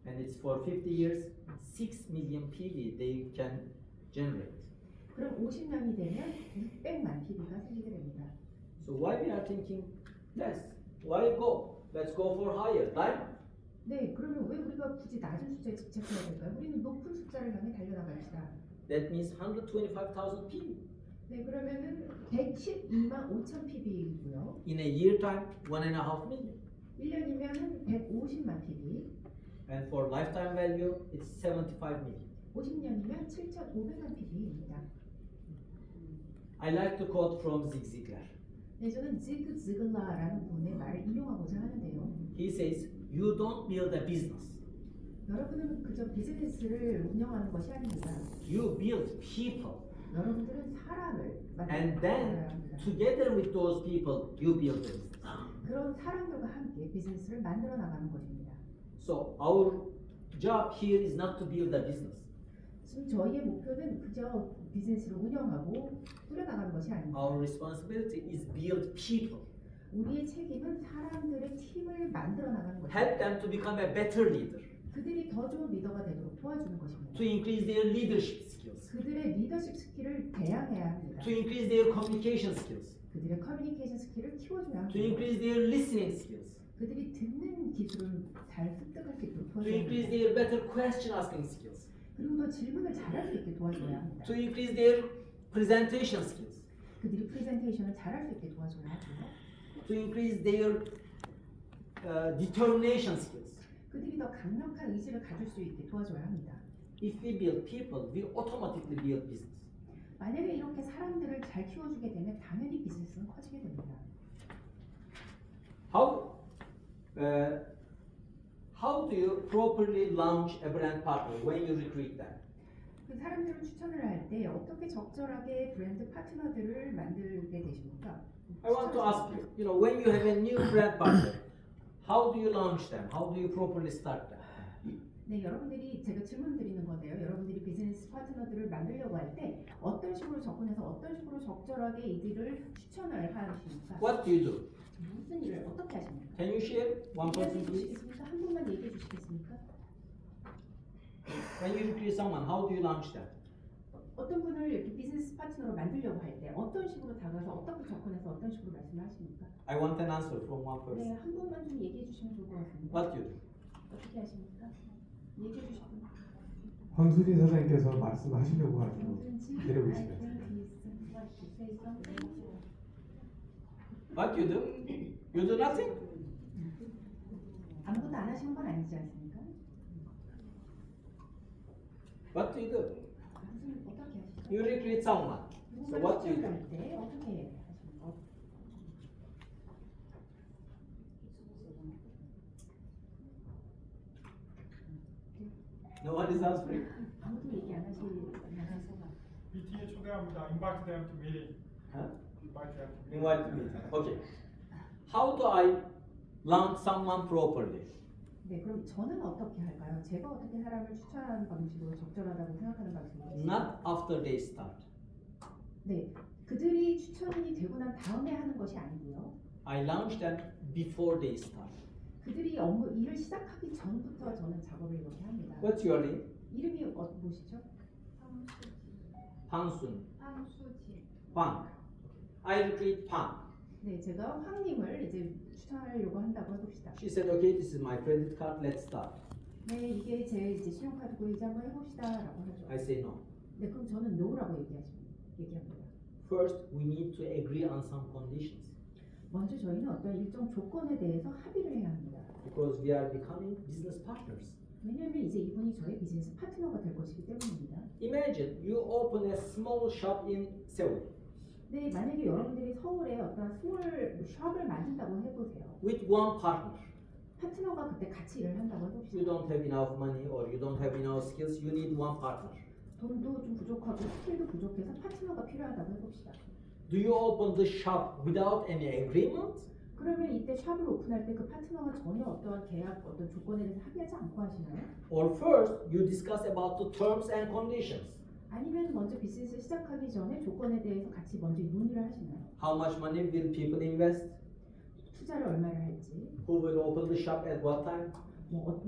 And it's for 50 years, 6 million PB they can generate. 그럼 50년이 되면 600만 PB가 생기게 됩니다. So why we are thinking less? Why go? Let's go for higher, right? 네, 그러면 왜 우리가 굳이 낮은 숫자에 집착해야 될까요? 우리는 높은 숫자를 향해 달려나갑시다. That means 125,000 PB. 네, 그러면은 112만 5천 PB이고요. In a year time, 1.5 million. 1년이면은 150만 PB. And for lifetime value, it's 75 million. 50년이면 7,500만 PB입니다. I like to quote from Zig Ziglar. 네, 저는 지그 지글라라는 분의 말을 인용하고자 하는데요. He says, you don't build a business. 여러분은 그저 비즈니스를 운영하는 것이 아닙니다. You build people. 여러분들은 사람을 And 만들어야 then, 합니다. together with those people, you build a business. 그런 사람들과 함께 비즈니스를 만들어 나가는 것입니다. So our job here is not to build a business. 지금 저희의 목표는 그저 비즈니스를 운영하고 꾸려나가는 것이 아닙니다. Our responsibility is build people. 우리의 책임은 사람들의 팀을 만들어 나가는 Help 것입니다. them to become a better leader. 그들이 더 좋은 리더가 되도록 도와주는 것입니다. To increase their leadership skills. 그들의 리더십 스킬을 대양해야 합니다. To increase their communication skills. 그들의 커뮤니케이션 스킬을 키워줘야 To 합니다. increase their listening skills. 그들이 듣는 기술을 잘 습득할 수 있도록 To 도와줘야 increase 합니다. their better question asking skills. 그리고 더 질문을 잘할 수 있게 도와줘야 합니다. To increase their presentation skills. 그들이 프레젠테이션을 잘할 수 있게 도와줘야 하고요. To increase their determination skills. 그들이 더 강력한 의지를 가질 수 있게 도와줘야 합니다. If we build people, we automatically build business. 만약에 이렇게 사람들을 잘 키워주게 되면 당연히 비즈니스는 커지게 됩니다. How do you properly launch a brand partner when you recruit them? 그 사람들을 추천을 할 때 어떻게 적절하게 브랜드 파트너들을 만들게 되십니까? I want to ask you, when you have a new brand partner, how do you launch them? How do you properly start them? 네, 여러분들이 제가 질문 드리는 건데요. 여러분들이 비즈니스 파트너들을 만들려고 할 때 어떤 식으로 접근해서 어떤 식으로 적절하게 이들을 추천을 하십니까? What do you do? 무슨 일을 어떻게 하십니까? Can you share one person, 얘기해 please? 주시겠습니까? 한 분만 얘기해 주시겠습니까? When you recruit someone, how do you launch them? 어떤 분을 이렇게 비즈니스 파트너로 만들려고 할 때 어떤 식으로 다가가서 어떻게 접근해서 어떤 식으로 말씀을 하십니까? I want an answer from one 네, person. 한 분만 좀 얘기해 주시면 좋을 것 같습니다. What do you do? 어떻게 하십니까? 얘기해 주시면. 황수진 사장님께서 말씀하시려고 하시고 기다리고 I 있습니다. think he's like to say something. What do you do? You do nothing? 아무것도 안 하시는 건 아니지 않습니까? What do you do? 무슨 어떻게 하시죠? You recruit someone. So what do you do? 할 때 어떻게 하십니까? No one is answering. 아무도 얘기 안 하시나요? BT에 초대합니다. Invite them to meeting. Huh? Invite them to meeting. Invite me. Okay. How do I launch someone properly? 네, 그럼 저는 어떻게 할까요? 제가 어떻게 사람을 추천하는 방식으로 적절하다고 생각하는 방식으로? Not after they start. 네, 그들이 추천이 되고 난 다음에 하는 것이 아니고요. I launch them before they start. 그들이 일을 시작하기 전부터 저는 작업을 이렇게 합니다. What's your name? 이름이 무엇이죠? Pansun. 황수지. Pang. I recruit Pang. 네, 제가 황님을 이제 추천하려고 한다고 해봅시다. She said, okay, this is my credit card, let's start. 네, 이게 제 이제 신용카드고 이제 한번 해봅시다라고 하죠. I say no. 네, 그럼 저는 no라고 얘기합니다. First, we need to agree on some conditions 먼저 저희는 어떤 일정 조건에 대해서 합의를 해야 합니다. because we are becoming business partners. 왜냐하면 이제 이분이 저의 비즈니스 파트너가 될 것이기 때문입니다. Imagine you open a small shop in Seoul 네, 만약에 여러분들이 서울에 어떤 스몰 숍을 만든다고 해보세요. with one partner. 파트너가 그때 같이 일을 한다고 You 해봅시다. don't have enough money or you don't have enough skills, you need one partner. 돈도 좀 부족하고 스킬도 부족해서 파트너가 필요하다고 해봅시다. Do you open the shop without any agreement? 그러면 이때 샵을 오픈할 때 그 파트너가 전혀 어떠한 계약 어떤 조건에 대해서 합의하지 않고 하시나요? Or first, you discuss about the terms and conditions. 아니면 먼저 비즈니스 시작하기 전에 조건에 대해서 같이 먼저 논의를 하시나요? How much money will people invest? 투자를 얼마를 할지, Who will open the shop at what time?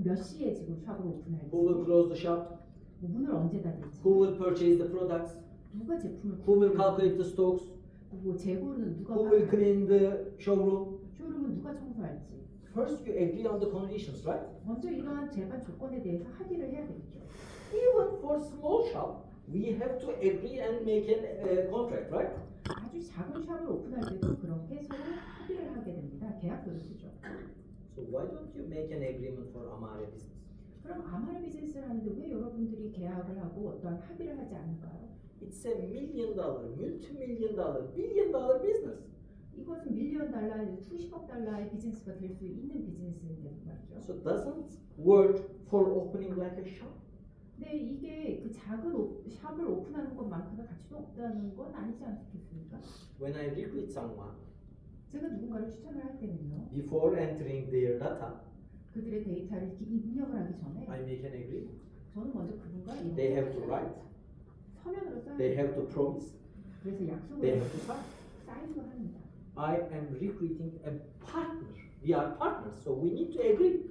몇 시에 지금 샵을 오픈할지, Who will close the shop? 문을 언제 닫을지, Who will purchase the products? 누가 제품을 Who will 구입할지, calculate the stocks? 재고는 누가 Who will 받을지, clean the showroom? 쇼룸은 누가 청소할지. First, you agree on the conditions, right? 먼저 이러한 제반 조건에 대해서 합의를 해야 되겠죠. Even for small shop, we have to agree and make a contract, right? 아주 작은 샵을 오픈할 때도 그렇게 서로 합의를 하게 됩니다. 계약서를 쓰죠. So why don't you make an agreement for Amare business? 그럼 아마르 비즈니스를 하는데 왜 여러분들이 계약을 하고 어떠한 합의를 하지 않을까요? It's a $1 million, multi-million dollar, billion dollar business. 이것은 밀리언 달러, 수십억 달러의 비즈니스가 될 수 있는 비즈니스인데 말이죠. So doesn't work for opening like a shop. 근데 이게 그 작은 샵을 오픈하는 것만큼의 가치도 없다는 건 아니지 않겠습니까? When I recruit someone, 제가 누군가를 추천을 할 때는요, before entering their data, 그들의 데이터를 이렇게 입력을 하기 전에 I make an agreement. 저는 먼저 그분과 They have 이렇게 to write. 서면으로 써야 They 돼요. have to promise. 그래서 They 약속을 have to sign. 사인도 합니다. I am recruiting a partner. We are partners, so we need to agree.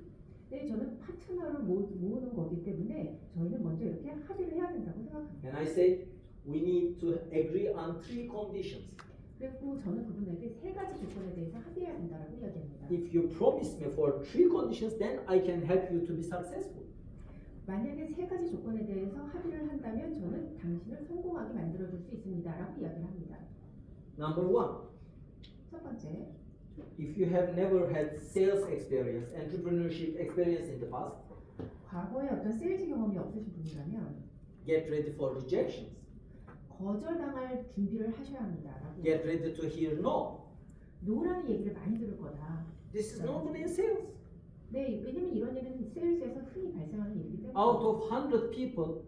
네, 저는 파트너를 모으는 거기 때문에 저희는 먼저 이렇게 합의를 해야 된다고 생각합니다. And I say we need to agree on 3 conditions. 그리고 저는 그분에게 3가지 조건에 대해서 합의해야 된다고 이야기합니다. If you promise me for 3 conditions, then I can help you to be successful. 만약에 3가지 조건에 대해서 합의를 한다면 저는 당신을 성공하게 만들어줄 수 있습니다라고 이야기를 합니다. Number 1, 첫 번째, if you have never had sales experience, entrepreneurship experience in the past, 과거에 어떤 세일즈 경험이 없으신 분이라면 get ready for rejections. 거절당할 준비를 하셔야 합니다라고. Get ready to hear no. 노라는 얘기를 많이 들을 거다. This is normal in sales. 네, 왜냐면 이런 일은 세일즈에서 흔히 발생하는 일이기 때문에. Out of 100 people,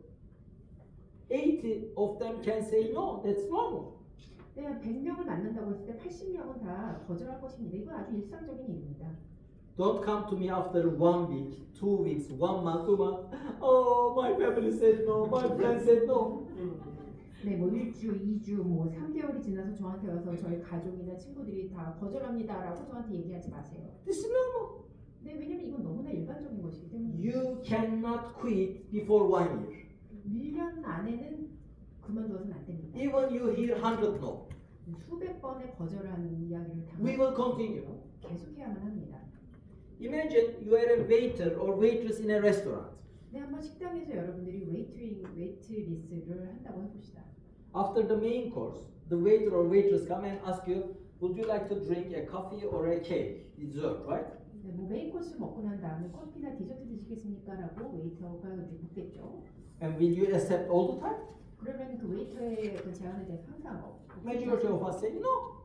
80 of them can say no. That's normal. 네, 100명을 만난다고 했을 때 80명은 다 거절할 것입니다. 이건 아주 일상적인 일입니다. Don't come to me after 1 week, 2 weeks, 1 month, 2 months. Oh, my family said no, my friends said no. 네, 뭐 1주, 2주, 뭐 3개월이 지나서 저한테 와서 저희 가족이나 친구들이 다 거절합니다라고 저한테 얘기하지 마세요. This is normal. 네, 왜냐면 이건 너무나 일반적인 것이기 때문에 You cannot quit before 1 year. 1년 안에는 그만둬서는 안 됩니다. Even you hear 100 no. 수백 번의 거절하는 이야기를 We will continue. 계속해야만 합니다. Imagine you are a waiter or waitress in a restaurant. 네, 한번 식당에서 여러분들이 웨이트리스를 한다고 해봅시다. After the main course, the waiter or waitress come and ask you, would you like to drink a coffee or a cake? Dessert, right? 네, 뭐 메인 코스 먹고 난 다음에 커피나 디저트 드시겠습니까?라고 웨이터가 묻겠죠. And will you accept all the time? 그러면 그 웨이터의 그 제안에 대해서 항상 Majority of us say no.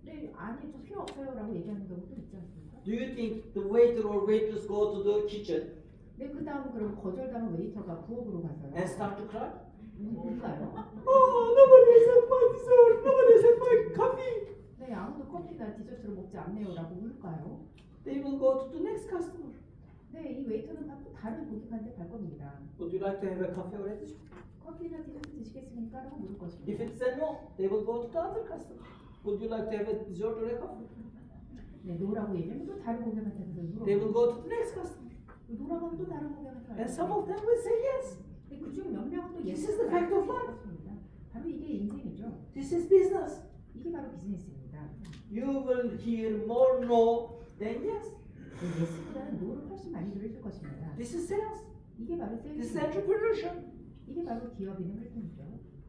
네, 아니 저 필요 없어요라고 얘기하는 경우도 있지 않습니까? Do you think the waiter or waitress go to the kitchen 네, 그 다음 그럼 거절당한 웨이터가 부엌으로 가서요. and start to cry? 누가요? Oh, nobody accept my dessert. Nobody accept my coffee. 네, 아무도 커피나 디저트를 먹지 않네요라고 울까요? They will go to the next customer. 네, 이 웨이터는 또 다른 고객한테 갈 겁니다. Would you like to have a coffee or a dessert? 커피나 디저트 드시겠습니까? 라고 물을 If 것입니다. it's a no, they will go to the other customer. Would you like to have a dessert or a coffee? 네, 노라고 얘기하면 또 다른 고객한테 가서 They will 물어보고 go to the next customer. 노라고 하면 또 다른 고객한테 And some 가요. of them will say yes. 근데 그중 몇 명은 또 This is the fact of life. 것입니다. 바로 이게 인생이죠. This is business. 이게 바로 비즈니스입니다. You will hear more no than yes. 예스보다는 노를 훨씬 많이 들으실 것입니다. This is sales. 이게 바로 This is 세일즈. entrepreneurship. 이게 바로 기업인의 활동이죠.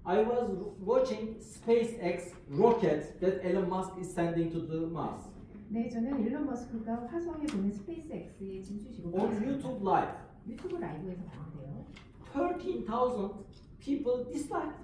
I was watching SpaceX rocket that Elon Musk is sending to the Mars 네, 저는 일론 머스크가 화성에 보낸 스페이스X의 진출 시공을 on YouTube Live. 유튜브 라이브에서 봤는데요. 13,000 people disliked.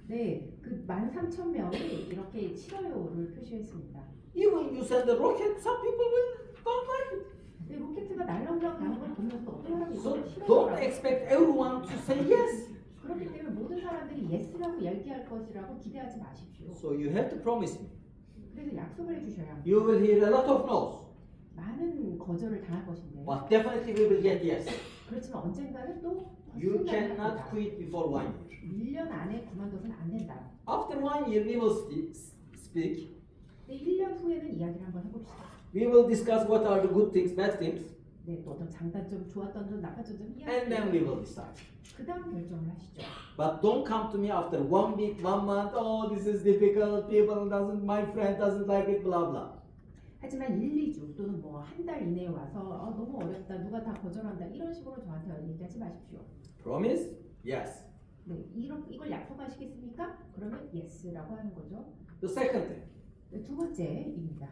네, 그 13,000명이 이렇게 싫어요를 표시했습니다. Even you send a rocket, some people will don't like it. 네, 로켓트가 날아올라 가는 걸 보면서 어떤 사람이 So 이걸 don't 싫어요라고. expect everyone to say yes. 그렇기 때문에 모든 사람들이 예스라고 얘기할 것이라고 기대하지 마십시오. So you have to promise me. 그래서 약속을 해주셔야 합니다. You will hear a lot of no's, 많은 거절을 당할 것인데 but definitely we will get yes. 그렇지만 언젠가는 또 You 승낙을 cannot 합니다. quit before 1 year. 1년 안에 그만둬서는 안 된다. After 1 year, we will speak. 네, 1년 후에는 이야기를 한번 해봅시다. We will discuss what are the good things, bad things, 네, 또 어떤 장단점, 좋았던 점, 나빴던 점 and then we 이야기. will decide. 그 다음 결정을 하시죠. But don't come to me after 1 week, 1 month. Oh, this is difficult. People doesn't. My friend doesn't like it. Blah blah. 하지만 1, 2주 또는 뭐 한 달 이내에 와서 너무 어렵다, 누가 다 거절한다 이런 식으로 저한테 얘기하지 마십시오. Promise? Yes. 네, 이걸 약속하시겠습니까? 그러면 yes라고 하는 거죠. The second thing, 네, 두 번째입니다.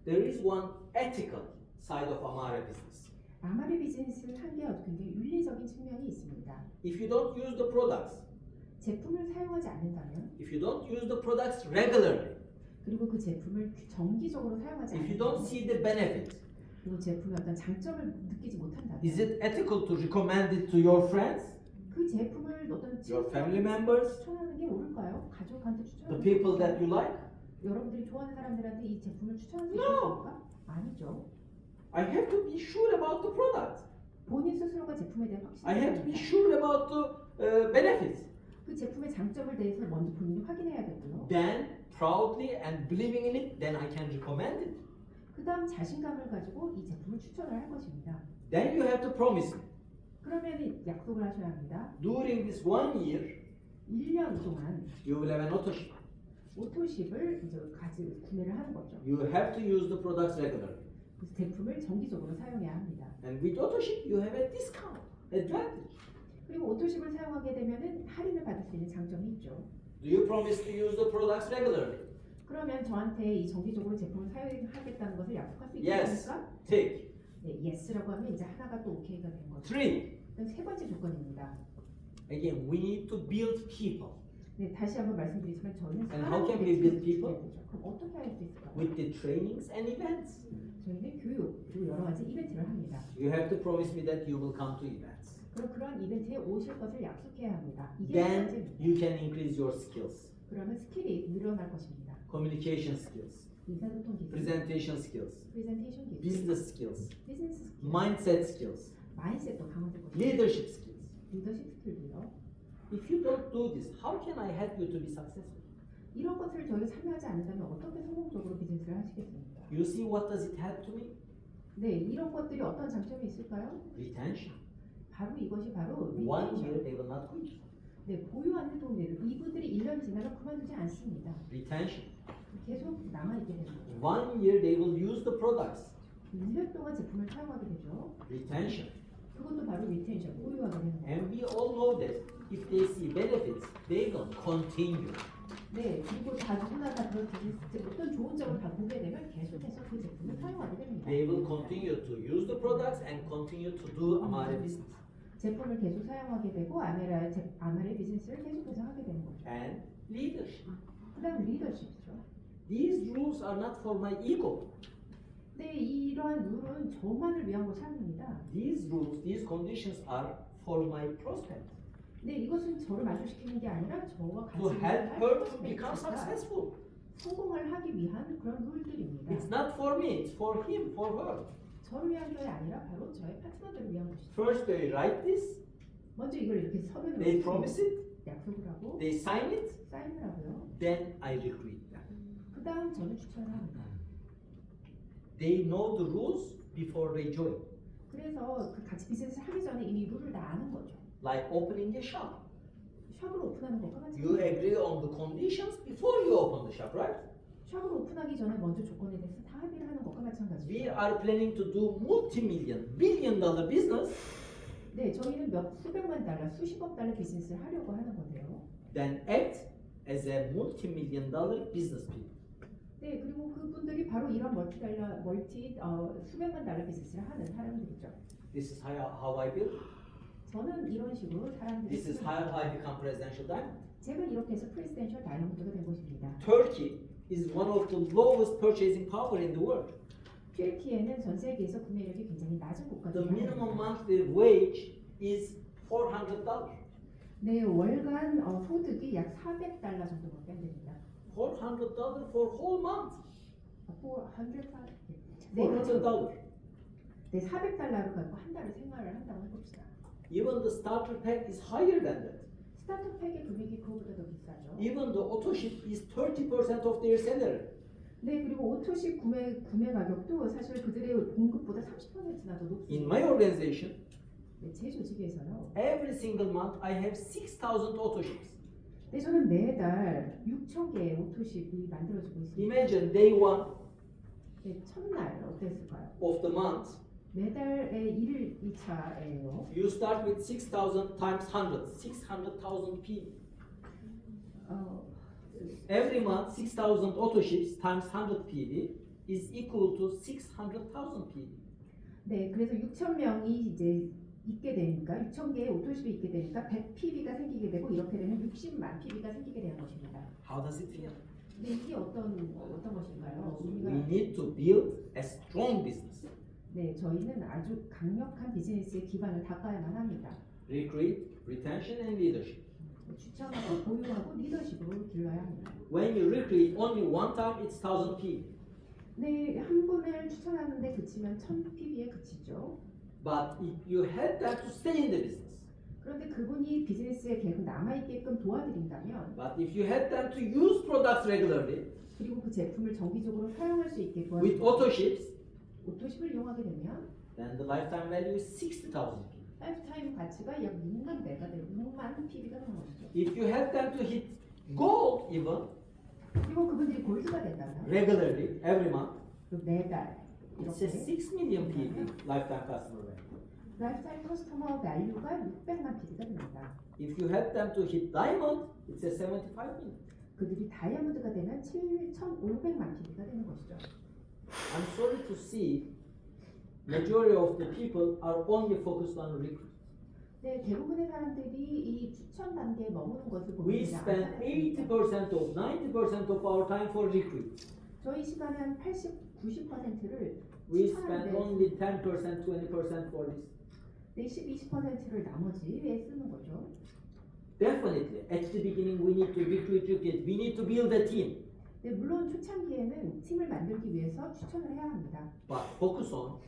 there is one ethical side of Amare business. 아마리 비즈니스를 한 게 굉장히 윤리적인 측면이 있습니다. If you don't use the products, 제품을 사용하지 않는다면 if you don't use the products regularly, 그리고 그 제품을 정기적으로 사용하지 if you don't 않는다면 see the benefit, 그리고 제품의 어떤 장점을 느끼지 못한다면 is it ethical to recommend it to your friends, 그 제품을 어떤 your family members, 추천하는 게 옳을까요? 가족한테 the 추천하는 people 게 that you like? 여러분들이 좋아하는 사람들한테 이 제품을 추천할 수 No. 있습니까? 아니죠. I have to be sure about the product. 본인 스스로가 제품에 대한 I have to be 확신이 sure about the benefits. 그 제품의 장점을 대해서 먼저 본인이 확인해야 되고요. Then, proudly and believing in it, then I can recommend it. 그 다음 자신감을 가지고 이 제품을 추천을 할 것입니다. Then you have to promise me. 그러면 약속을 하셔야 합니다. During this 1 year, 1년 동안 you will have an auto ship. 오토십을 이제 구매를 하는 거죠. You have to use the products regularly. 그래서 제품을 정기적으로 사용해야 합니다. And with auto ship, you have a discount advantage. 그리고 오토십을 사용하게 되면은 할인을 받을 수 있는 장점이 있죠. Do you promise to use the products regularly? 그러면 저한테 이 정기적으로 제품을 사용하겠다는 것을 약속할 수 Yes. 있습니까? Take. 네, yes라고 하면 이제 하나가 또 오케이가 된 거죠. 3. 그럼 세 번째 조건입니다. Again, we need to build people. 네, 다시 한번 말씀드리지만 저는 And how can we build people? 그럼 어떻게 할 수 있을까요? With the trainings and events. 저희는 교육 그리고 여러 가지 이벤트를 합니다. You have to promise me that you will come to events. 그럼 그런 이벤트에 오실 것을 약속해야 합니다. 이게 첫 Then 번째입니다. you can increase your skills. 그러면 스킬이 늘어날 것입니다. Communication skills, 의사소통 기술, presentation skills, 프레젠테이션 기술, business skills, 비즈니스 스킬, mindset skills, 마인셋도 강화될 것입니다. leadership skills. 리더십 스킬도요. If you don't do this, how can I help you to be successful? 이런 것을 저희가 참여하지 않는다면 어떻게 성공적으로 비즈니스를 하시겠습니까? You see what does it help to me? 네, 이런 것들이 어떤 장점이 있을까요? Retention. 바로 이것이 바로 1 리텐션. year they will not quit. 네, 보유하는 데 도움이 돼요. 이분들이 1년 지나면 그만두지 않습니다. Retention. 계속 남아있게 되는 거죠. 1 year they will use the products. 1년 동안 제품을 사용하게 되죠. Retention. 그것도 바로 리텐션, 보유하게 되는 거죠. And we all know that if they see benefits, they will continue. 네, 그리고 다 누구나 다 그런 비즈니스 어떤 좋은 점을 다 보게 되면 계속해서 그 제품을 사용하게 됩니다. They will continue to use the products and continue to do Amare business. 제품을 계속 사용하게 되고 아마레 비즈니스를 계속해서 하게 되는 거죠. And leadership. 그다음 리더십이죠. These rules are not for my ego. 네, 이러한 룰은 저만을 위한 것이 아닙니다. These rules, these conditions are for my prospect. 네, 이것은 저를 만족시키는 게 아니라 저와 같이 To help her to become successful. 성공을 하기 위한 그런 룰들입니다. It's not for me, it's for him, for her. 저를 위한 게 아니라 바로 저의 파트너들을 위한 것이죠. First they write this, 먼저 이걸 이렇게 서면으로 they promise it, 약속을 하고 they sign it, 사인을 하고요. then I recruit them. 그 다음 저는 추천을 합니다. They know the rules before they join. 그래서 그 같이 비즈니스를 하기 전에 이미 룰을 다 아는 거죠. Like opening a shop. 샵을 오픈하는 것과 You 마찬가지입니다. agree on the conditions before you open the shop, right? 샵을 오픈하기 전에 먼저 조건에 대해서 다 합의를 하는 것과 We 마찬가지죠. are planning to do multi-million, billion-dollar business. 네, 저희는 수백만 달러, 수십억 달러 비즈니스를 하려고 하는 건데요. Then act as a multi-million-dollar business people. 네, 그리고 그분들이 바로 이런 수백만 달러 비즈니스를 하는 사람들이죠. This is how I build. 저는 이런 식으로 사람들이 This is how I become presidential diamond. 제가 이렇게 해서 프레지던셜 다이아몬드가 된 것입니다. Turkey is one of the lowest purchasing power in the world. 튀르키예는 전 세계에서 구매력이 굉장히 낮은 국가 The 중 minimum 하나입니다. monthly wage is $400. 네, 월간 소득이 약 400달러 정도밖에 안 됩니다. $400 for whole month. 네, 그렇죠. $400. 네, 400달러를 갖고 한 달을 생활을 한다고 해봅시다. Even the starter pack is higher than that. 스타트 팩의 금액이 그거보다 더 비싸죠. Even the auto ship is 30% of their salary. 네, 그리고 오토식 구매 가격도 사실 그들의 공급보다 30%나 더 높습니다. In my organization, 네, 제 조직에서요. every single month I have 6,000 auto ships. 네, 저는 매달 6,000개의 오토식이 만들어지고 있습니다. Imagine day one 네, 첫날 어땠을까요? of the month. 매달의 1일 2차예요. You start with 6,000 times 100, 600,000 P. Every month, 6,000 auto ships times 100 PV is equal to 600,000 PV. 네, 그래서 6,000명이 이제 있게 되니까 6,000개의 오토십이 있게 되니까 100 PB가 생기게 되고 이렇게 되면 60만 PB가 생기게 되는 것입니다. How does it feel? 네, 이게 어떤 것인가요? We 우리가 need to build a strong business. 네, 저희는 아주 강력한 비즈니스의 기반을 닦아야만 합니다. Recruit, retention, and leadership. 추천하고 보유하고 리더십으로 길러야 합니다. When you recruit only one time, it's 1,000 PV. 네, 한 분을 추천하는데 그치면 1000 PB에 그치죠. But if you help them to stay in the business, 그런데 그분이 비즈니스에 계속 남아있게끔 도와드린다면 but if you help them to use products regularly 그리고 그 제품을 정기적으로 사용할 수 있게 with auto 도와드린다면 ships, 오토십을 이용하게 되면 then the lifetime value is 60,000 PV. 라이프타임 가치가 약 6만 배가 되고 6만 PB가 되는 것이죠. If you help them to hit gold even 그리고 그분들이 골드가 된다면 regularly every month, 그 매달 it's a 이렇게 6 million PV lifetime customer value. 라이프타임 커스터머 밸류가 600만 PB가 됩니다. If you help them to hit diamond, it's a 75 million. 그들이 다이아몬드가 되면 7,500만 PB가 되는 것이죠. I'm sorry to see majority of the people are only focused on recruit. 네, 대부분의 사람들이 이 추천 단계에 머무는 것을 We 보면 spend 80% of 90% of our time for recruit. 저희 시간의 한 80, 90%를 We 추천하는 spend only 10%, 20% for this. 네, 10, 20%를 나머지에 쓰는 거죠. Definitely, at the beginning we need to recruit. We need to build a team. 네, 물론 초창기에는 팀을 만들기 위해서 추천을 해야 합니다. But focus on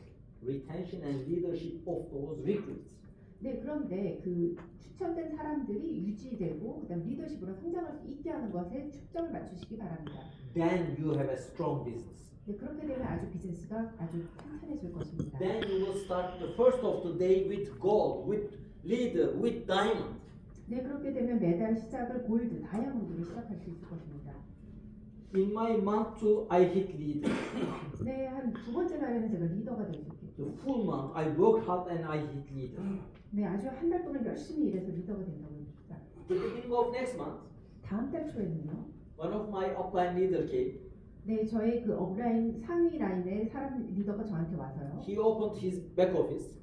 retention and leadership of those recruits. 네, 그런데 그 추천된 사람들이 유지되고 그다음 리더십으로 성장할 수 있게 하는 것에 초점을 맞추시기 바랍니다. Then you have a strong business. 네, 그렇게 되면 아주 비즈니스가 아주 탄탄해질 것입니다. Then you will start the first of the day with gold, with leader, with diamond. 네, 그렇게 되면 매달 시작을 골드, 다이아몬드로 시작할 수 있을 것입니다. In my month two, I hit leader. 네, 한 두 번째 날에는 제가 리더가 될 수 있겠죠. The full month, I work hard and I hit leader. 네, 아주 한 달 동안 열심히 일해서 리더가 된다고 합니다. At the beginning of next month, 다음 달 초에는요. one of my upline leader came. 네, 저의 그 업라인 상위 라인의 사람 리더가 저한테 와서요. He opened his back office,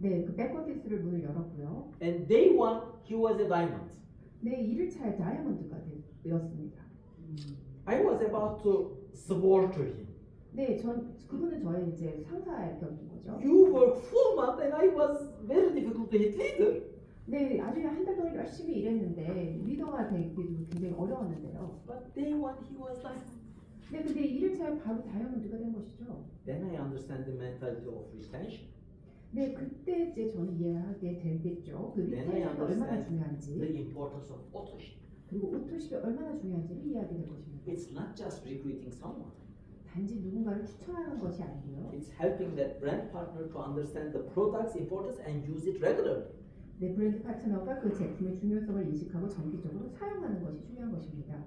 네, 그 백오피스를 문을 열었고요. and day one, he was a diamond. 네, 1일차에 다이아몬드가 되었습니다. I was about to support him. 네, 그분은 저의 이제 상사의 격인 거죠. You work full month, and I was very difficult to hit leader. 네, 아주 한 달 동안 열심히 일했는데 리더가 되기도 굉장히 어려웠는데요. But day one, he was diamond. 네, 근데 1일차에 바로 다이아몬드가 된 것이죠. Then I understand the mentality of retention. 네, 그때 이제 저는 이해하게 되겠죠. 그 Then I 리텐션이 얼마나 understand 중요한지 the importance of authorship. 그리고 오토십이 얼마나 중요한지를 이해하게 될 것입니다. It's not just recruiting someone. 단지 누군가를 추천하는 것이 아니고요. It's helping that brand partner to understand the product's importance and use it regularly. 네, 브랜드 파트너가 그 제품의 중요성을 인식하고 정기적으로 사용하는 것이 중요한 것입니다.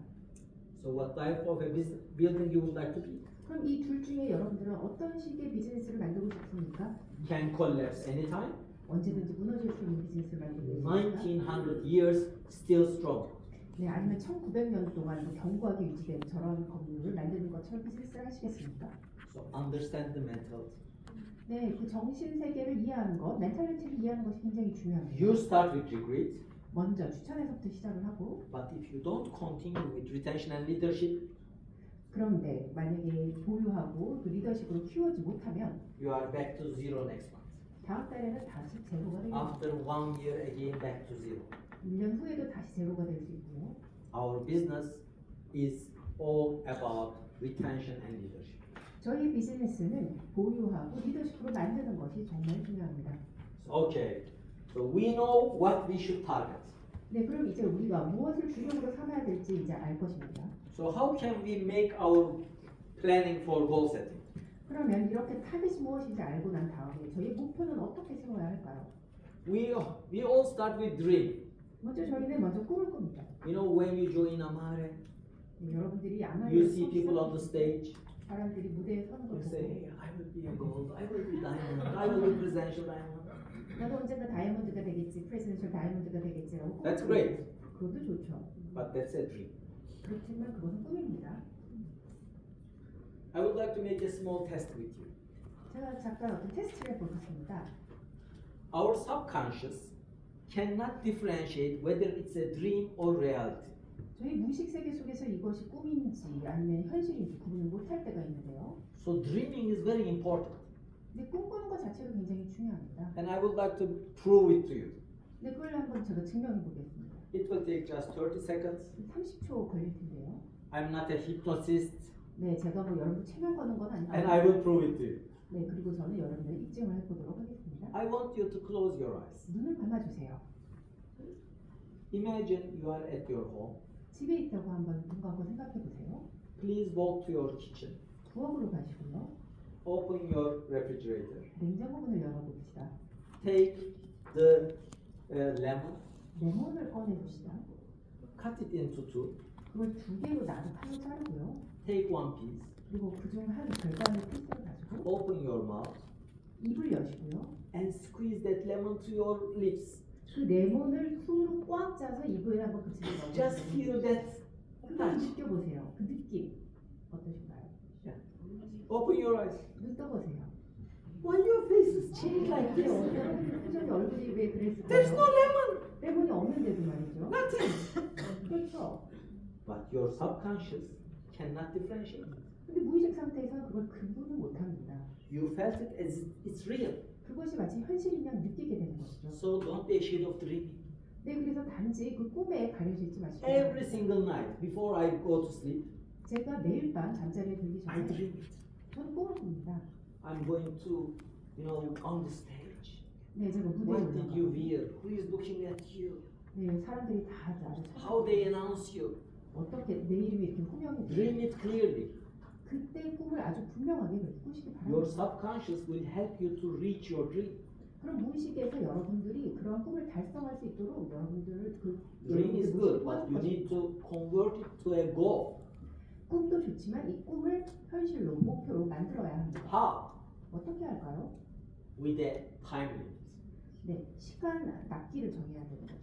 So what type of a business building you would like to be? 그럼 이 둘 중에 여러분들은 어떤 식의 비즈니스를 만들고 싶습니까? Can collapse anytime. 언제든지 무너질 수 있는 비즈니스를 만들고 있습니까? 1900 years still strong. 네, 아니면 1900년 동안 견고하게 유지된 저런 건물을 만드는 것처럼 비즈니스를 하시겠습니까? So understand the mentality. 네, 그 정신 세계를 이해하는 것, 멘탈리티를 이해하는 것이 굉장히 중요합니다. You start with recruit, 먼저 추천에서부터 시작을 하고, but if you don't continue with retention and leadership, 그런데 만약에 보유하고 그 리더십으로 키우지 못하면 you are back to zero next month. 다음 달에는 다시 제로가 됩니다. After 1 year, again back to zero. 1년 후에도 다시 제로가 될 수 있고요. Our business is all about retention and leadership. 저희 비즈니스는 보유하고 리더십으로 만드는 것이 정말 중요합니다. Okay, so we know what we should target. 네, 그럼 이제 우리가 무엇을 주력으로 삼아야 될지 이제 알 것입니다. So how can we make our planning for goal setting? 그러면 이렇게 타깃이 무엇인지 알고 난 다음에 저희 목표는 어떻게 세워야 할까요? We all start with dream. 먼저 저희는 먼저 꿈을 꿉니다. You know, when you join Amare, 네, 여러분들이 아마 you see people on the stage. 사람들이 무대에 서는 걸 You 보고 say, I will be a gold, I will be diamond, I will be presidential diamond. 나도 언젠가 다이아몬드가 되겠지, 프레젠셜 다이아몬드가 되겠지라고. That's great. 그것도 좋죠. But that's a dream. 그렇지만 그것은 꿈입니다. I would like to make a small test with you. 제가 잠깐 어떤 테스트를 해보겠습니다. Our subconscious cannot differentiate whether it's a dream or reality. 저희 무의식 세계 속에서 이것이 꿈인지 아니면 현실인지 구분을 못할 때가 있는데요. So dreaming is very important. 근데 꿈꾸는 것 자체가 굉장히 중요합니다. And I would like to prove it to you. 근데 그걸 한번 제가 증명해 보겠습니다. It will take just 30 seconds. 30초 걸릴 텐데요. I'm not a hypnotist 네, 제가 뭐 여러분 체면 거는 건 and 아니고. I will prove it to you. 네, 그리고 저는 여러분을 입증을 해보도록 하겠습니다. I want you to close your eyes. 눈을 감아주세요. Imagine you are at your home. 집에 있다고 한번 눈 감고 생각해 보세요. Please walk to your kitchen. 부엌으로 가시고요. Open your refrigerator. 냉장고 문을 열어봅시다. Take the lemon. 레몬을 꺼내봅시다. Cut it into two. 그걸 두 개로 나도 칼로 자르고요. Take one piece. 그리고 그중 한 절반의 피스를 가지고 Open your mouth 입을 여시고요. and squeeze that lemon to your lips. 그 레몬을 손으로 꽉 짜서 입을 한번 그 집에 넣어보세요. Just feel that 그걸 touch. 느껴보세요. 그 느낌 어떠신가요? Open your eyes. 눈 떠보세요. Why your face is changed like 근데 this? 여러분 표정이 얼굴이 왜 그랬을까요? There's no lemon. 레몬이 없는데도 말이죠. Nothing. 그렇죠. But your subconscious cannot differentiate. 근데 무의식 상태에서는 그걸 구분을 못합니다. You felt it as it's real. 그것이 마치 현실인 양 느끼게 되는 것이죠. So don't be ashamed of dreaming. 네, 그래서 단지 그 꿈에 가려져 있지 마시고 Every single night before I go to sleep, 제가 매일 밤 잠자리에 들기 I 전에 dream it. 저는 꿈을 꿉니다. I'm going to, on the stage. 네, 제가 무대에 What did you 올라가고 wear? Who is looking at you? 네, 사람들이 다 나를 How they announce you? 어떻게 내 이름이 이렇게 호명이 Dream 돼요. it clearly. 그때 꿈을 아주 분명하게 그렇게 꾸시기 Your 바랍니다. subconscious will help you to reach your dream. 그럼 무의식에서 여러분들이 그런 꿈을 달성할 수 있도록 여러분들을 그 Dream is good, but you 도와줄 need 것입니다. to convert it to a goal. 꿈도 좋지만 이 꿈을 현실로 목표로 만들어야 합니다. How? 어떻게 할까요? With a time limit. 네, 시간 납기를 정해야 되는 거죠.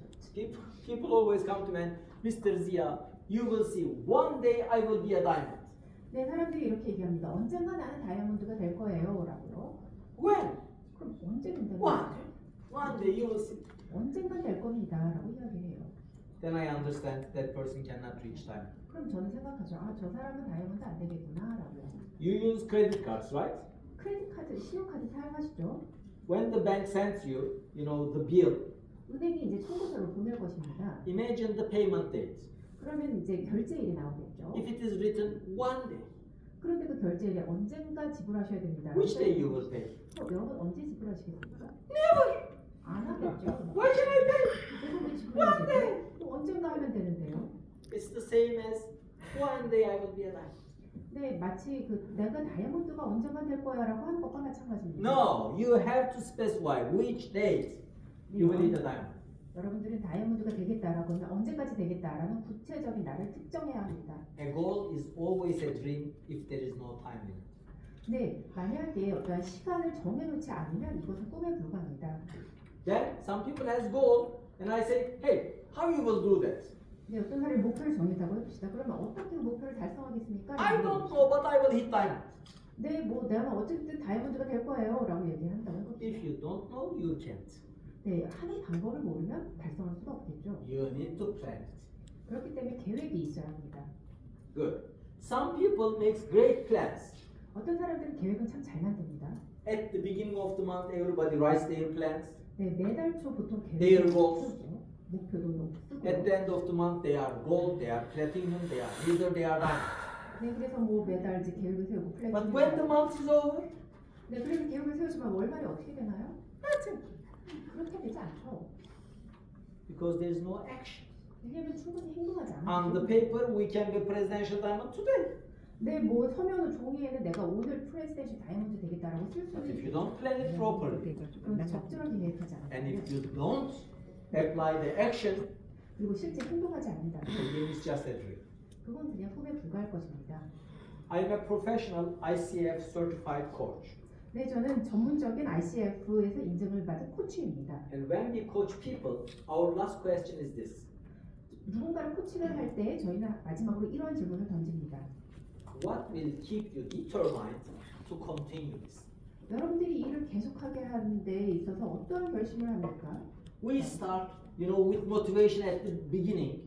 People always come to me, Mr. Zia, you will see, one day I will be a diamond. 네, 사람들이 이렇게 얘기합니다. 언젠가 나는 다이아몬드가 될 거예요. 라고요. When? 그럼 언제 된다는 One. 거죠? One day you will see. 언젠간 될 겁니다. 라고 이야기해요. Then I understand that person cannot reach diamond. 그럼 저는 생각하죠. 아, 저 사람은 다이아몬드 안 되겠구나. 라고요. You use credit cards, right? 크레딧 카드, 신용카드 사용하시죠? When the bank sends you, the bill, 은행이 이제 청구서를 보낼 것입니다. imagine the payment date. 그러면 이제 결제일이 나오겠죠. If it is written one day, 그런데 그 결제일에 언젠가 지불하셔야 됩니다. which day you will pay? 여러분 언제 지불하시겠습니까? Never! 안 하겠죠. Why can I pay? 그래서 왜 One 지불해야 day! 되죠? 또 언젠가 하면 되는데요. It's the same as one day I will be a diamond. 네, 마치 그 내가 다이아몬드가 언젠가 될 거야라고 하는 것과 마찬가지입니다. No, you have to specify which date you will need a diamond. 여러분들은 다이아몬드가 되겠다라고 하면 언제까지 되겠다라는 구체적인 날을 특정해야 합니다. A goal is always a dream if there is no time limit. 네, 만약에 어떠한 시간을 정해놓지 않으면 이것은 꿈에 불과합니다. Then some people has goal and I say, hey, how you will do that? 네, 어떤 사람이 목표를 정했다고 해봅시다. 그러면 어떻게 그 목표를 달성하겠습니까? I don't know, but I will hit diamond. 네, 뭐 내가 어쨌든 다이아몬드가 될 거예요 라고 얘기한다고 해봅시다. If you don't know, you can't. 네, 하는 방법을 모르면 달성할 수가 없겠죠. You need to plan it. 그렇기 때문에 계획이 있어야 합니다. Good. Some people makes great plans. 어떤 사람들은 계획은 참 잘 만듭니다. At the beginning of the month, everybody writes their plans. 네, 매달 초 보통 Their 계획을 goals. 쓰고 목표도 쓰고 At the end of the month, they are gold, they are platinum, they are leader, they are diamond. 네, 그래서 뭐 매달 이제 계획을 세우고 플랜. But when the month is over, 네, 그래서 계획을 세우지만 월말에 어떻게 되나요? 그렇게 되지 않죠. because there is no action. 왜냐면 충분히 행동하지 On the 않아요. paper, we can be presidential diamond today. 네, 뭐 서면은 종이에는 내가 오늘 프레시덴셜 다이아몬드 되겠다라고 쓸 But 수는 if you 있죠. don't plan it properly, 그런데 적절하게 계획하지 and 않아요. if you don't apply the action, 그리고 실제 행동하지 않는다. then it's just a dream. 그건 그냥 꿈에 불과할 것입니다. I'm a professional ICF certified coach. 네, 저는 전문적인 ICF에서 인증을 받은 코치입니다. And when we coach people, our last question is this. 누군가를 코치를 할 때 저희는 마지막으로 이런 질문을 던집니다. What will keep you determined to continue this? 여러분들이 이 일을 계속하게 하는 데 있어서 어떠한 결심을 합니까? We start, with motivation at the beginning,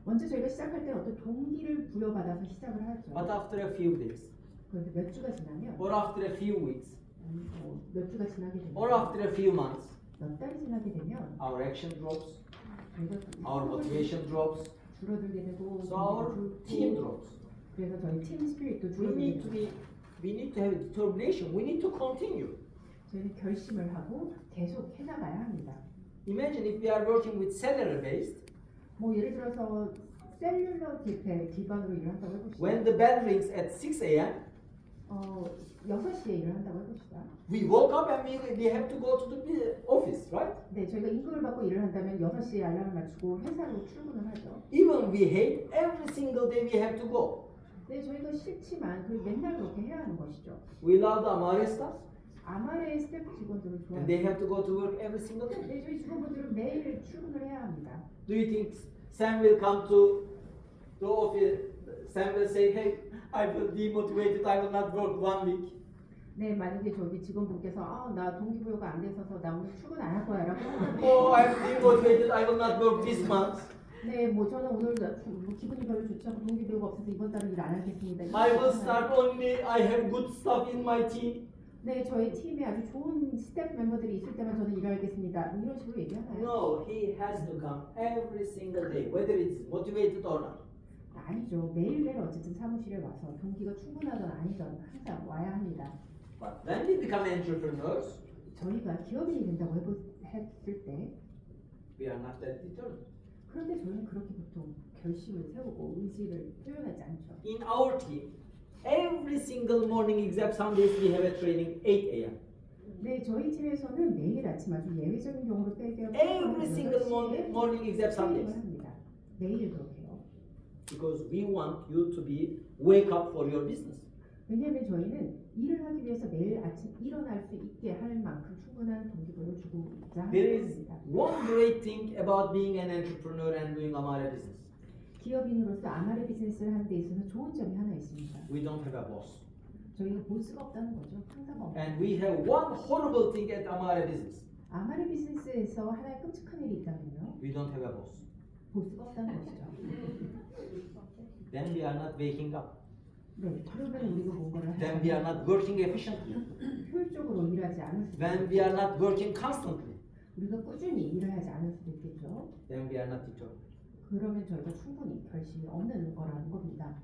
먼저 저희가 시작할 때 어떤 동기를 부여받아서 시작을 하죠. but after a few days, 그런데 몇 주가 지나면 or after a few weeks, 몇 주가 지나게 되면 or after a few months, 몇 달이 지나게 되면 our action drops, 저희가 our motivation drops, 줄어들게 되고 so our team drops. 그래서 저희 팀 스피릿도 We 줄어들게 need to 되고 we need to have determination. We need to continue. 저희는 결심을 하고 계속 해나가야 합니다. Imagine if we are working with salary based. 뭐 예를 들어서 셀룰러 기반으로 일을 한다고 해봅시다. When the bell rings at 6 a.m., 6시에 일을 한다고 해봅시다. we woke up and we have to go to the office, right? 네, 저희가 임금을 받고 일을 한다면 6시에 알람을 맞추고 회사로 출근을 하죠. Even we hate, every single day we have to go. 네, 저희가 싫지만 그 맨날 그렇게 해야 하는 것이죠. We love the Amare staff, 아마레 스태프 직원들을 and 좋아해요. they have to go to work every single day. 네, 저희 직원분들은 매일 출근을 해야 합니다. Do you think Sam will come to the office? Sam will say, "Hey, I will demotivated. I will not work 1 week." 네, 만약에 저기 직원분께서 나 동기부여가 안 됐어서 나 오늘 출근 안 할 거야라고 한다면 Oh, I'm demotivated. I will not work this month. 네, 뭐 저는 오늘 뭐 기분이 별로 좋지 않고 동기부여가 없어서 이번 달은 일 안 하겠습니다. I will start only. I have good stuff in my team. 네, 저희 팀에 아주 좋은 스태프 멤버들이 있을 때만 저는 일하겠습니다. 이런 식으로 얘기하나요? No, he has to come every single day, whether it's motivated or not. 아니죠. 매일매일 어쨌든 사무실에 와서 동기가 충분하든 아니든 항상 와야 합니다. But when we become entrepreneurs, 저희가 기업인이 된다고 했을 때 we are not that determined. 그런데 저희는 그렇게 보통 결심을 세우고 의지를 표현하지 않죠. In our team, every single morning except Sundays, we have a training 8 a.m. 네, 저희 팀에서는 매일 아침 아주 예외적인 경우로 빼고 Every single morning except 트레이닝을 Sundays. 합니다. 매일 그렇게 해요. Because we want you to be wake up for your business. 왜냐하면 저희는 일을 하기 위해서 매일 아침 일어날 수 있게 할 만큼 충분한 동기부여를 주고자 하는 There is 것입니다. one great thing about being an entrepreneur and doing Amare business. 기업인으로서 아마레 비즈니스를 하는 데 있어서 좋은 점이 하나 있습니다. We don't have a boss. 저희가 보스가 없다는 거죠. 상사가 없다. And we have one horrible thing at Amare business. 아마레 비즈니스에서 하나의 끔찍한 일이 있다면요. We don't have a boss. 보스가 없다는 것이죠. Then we are not waking up. 네, 그러면 우리가 뭔가를 Then we are not working efficiently. 효율적으로 일하지 않을 수도 When we are not working constantly, 우리가 꾸준히 일을 하지 않을 수도 있겠죠. then we are not determined. 그러면 저희가 충분히 결심이 없는 거라는 겁니다.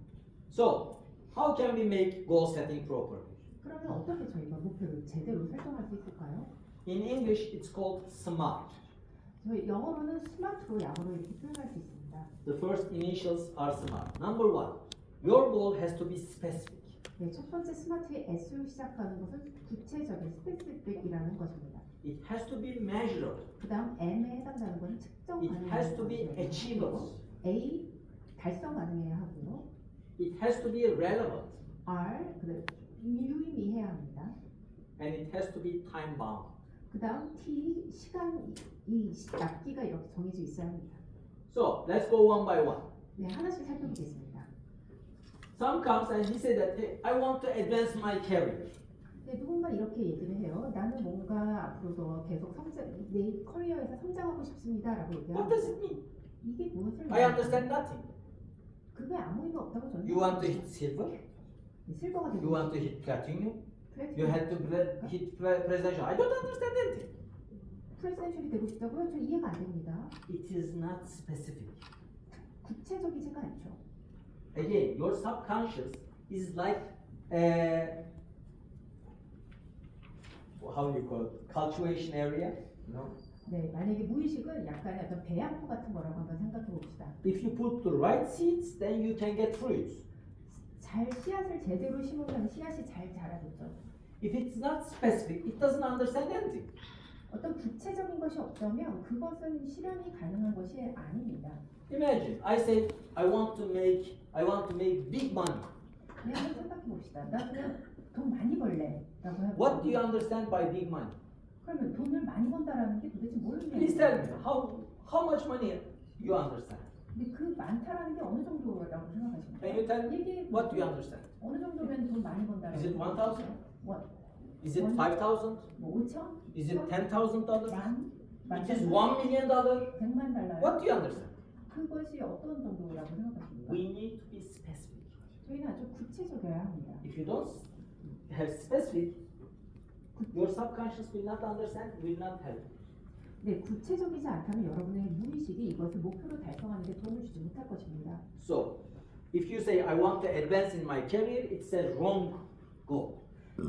So, how can we make goal setting properly? 그러면 어떻게 저희가 목표를 제대로 설정할 수 있을까요? In English, it's called SMART. 저희 영어로는 스마트로 약어로 이렇게 표현할 수 있습니다. The first initials are SMART. Number one, your goal has to be specific. 네, 첫 번째 스마트의 S로 시작하는 것은 구체적인 스페시픽이라는 것입니다. It has to be measurable. 그 다음 M에 해당되는 것은 측정 It has to be 가능한 achievable. A, 달성 가능해야 하고요. It has to be relevant. R, 유의미해야 합니다. And it has to be time bound. 그 다음 T, 이 납기가 이렇게 정해져 있어야 합니다. So, let's go one by one. 네, 하나씩 살펴보겠습니다. Some comes and he said that, hey, I want to advance my career. 네, 누군가 이렇게 얘기를 해요. 나는 뭔가 앞으로도 계속 내 커리어에서 성장하고 싶습니다라고 What 얘기합니다. does it mean? 이게 무엇을 I understand nothing. 그게 아무 의미가 없다고 저는 You want to hit silver? 실버가 되고 You want to hit platinum? 플래티넘, You had to hit presentation. I don't understand anything. 프레젠셜이 되고 싶다고요? 저 이해가 안 됩니다. It is not specific. 구체적이지가 않죠. again, your subconscious is like a, how do you call it, cultivation area, you know? 네, 만약에 무의식은 약간의 어떤 배양토 같은 거라고 한번 생각해 봅시다. If you put the right seeds, then you can get fruits. 잘 씨앗을 제대로 심으면 씨앗이 잘 자라겠죠. If it's not specific, it doesn't understand anything. 어떤 구체적인 것이 없다면 그것은 실현이 가능한 것이 아닙니다. Imagine, I say, I want to make big money. 그냥 한번 생각해 봅시다. 나 그냥 돈 많이 벌래라고 해요. What do you understand by big money? 그러면 돈을 많이 번다라는 게 도대체 뭘 Please 의미하는 tell me, 거예요? how much money you understand? 근데 그 많다라는 게 어느 정도라고 생각하십니까? Can you tell me? 이게 What do you understand? 어느 정도면 돈 많이 번다라고 Is it 1,000? 뭐, Is it 5,000? 뭐 5천? Is it $10,000? 만? It is $1 million? 100만 달러. What do you understand? 그것이 어떤 정도라고 생각하십니까? We need to be specific. 저희는 아주 구체적이어야 합니다. If you don't have specific, your subconscious will not understand, will not help. 네, 구체적이지 않다면 여러분의 무의식이 이것을 목표로 달성하는 데 도움을 주지 못할 것입니다. So, if you say I want to advance in my career, it's a wrong goal.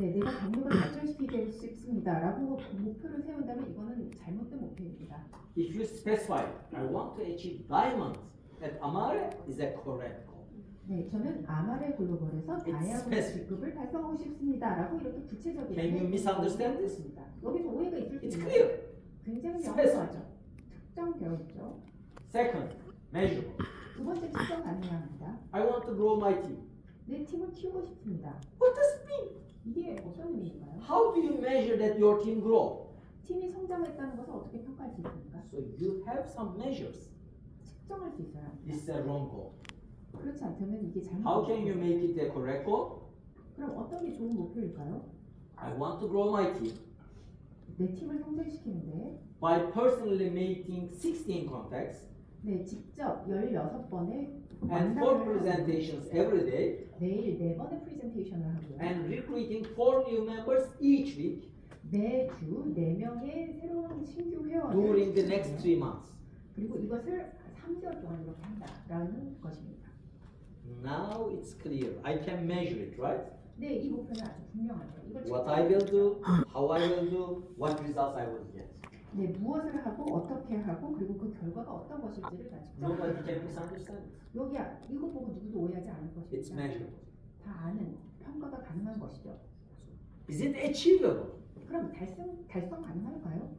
네, 내가 경력을 발전시키고 싶습니다라고 목표를 세운다면 이거는 잘못된 목표입니다. If you specify I want to achieve diamond at Amare, is a correct goal. 네, 저는 아마레 글로벌에서 다이아몬드 specific. 직급을 달성하고 싶습니다라고 이렇게 구체적이게 Can you misunderstand this? 있습니다. 여기서 오해가 있을 수 It's 있는 clear. 굉장히 Specific. 명확하죠. 특정되어 있죠. Second, measurable. 두 번째 측정 가능해야 합니다. I want to grow my team. 내 팀을 키우고 싶습니다. What does it mean? 이게 어떤 의미인가요? How do you measure that your team grow? 팀이 성장했다는 것을 어떻게 평가할 수 있습니까? So you have some measures. 측정할 수 있어야 합니다. This is a wrong goal. 그렇지 않다면 이게 How can you 잘못된 make it a correct goal? 그럼 어떤 게 좋은 목표일까요? I want to grow my team 내 팀을 성장시키는데 by personally making 16 contacts 네, 직접 16번의 and 4 presentations every day 매일 4번의 프레젠테이션을 하고요. and recruiting 4 new members each week 매주 4명의 새로운 신규 회원을 during the next 추천해요. 3 months. 그리고 이것을 3개월 동안 이렇게 한다라는 것입니다. Now it's clear. I can measure it, right? 네, 이 목표는 아주 분명하죠. 이걸 What I will do, how I will do, what results I will get. 네, 무엇을 하고 어떻게 하고 그리고 그 결과가 어떤 것일지를 다 Nobody 측정합니다. can misunderstand it. 여기 이거 보고 누구도 오해하지 않을 It's 것입니다. measurable. 다 아는 평가가 가능한 것이죠. Is it achievable? 그럼 달성 가능할까요?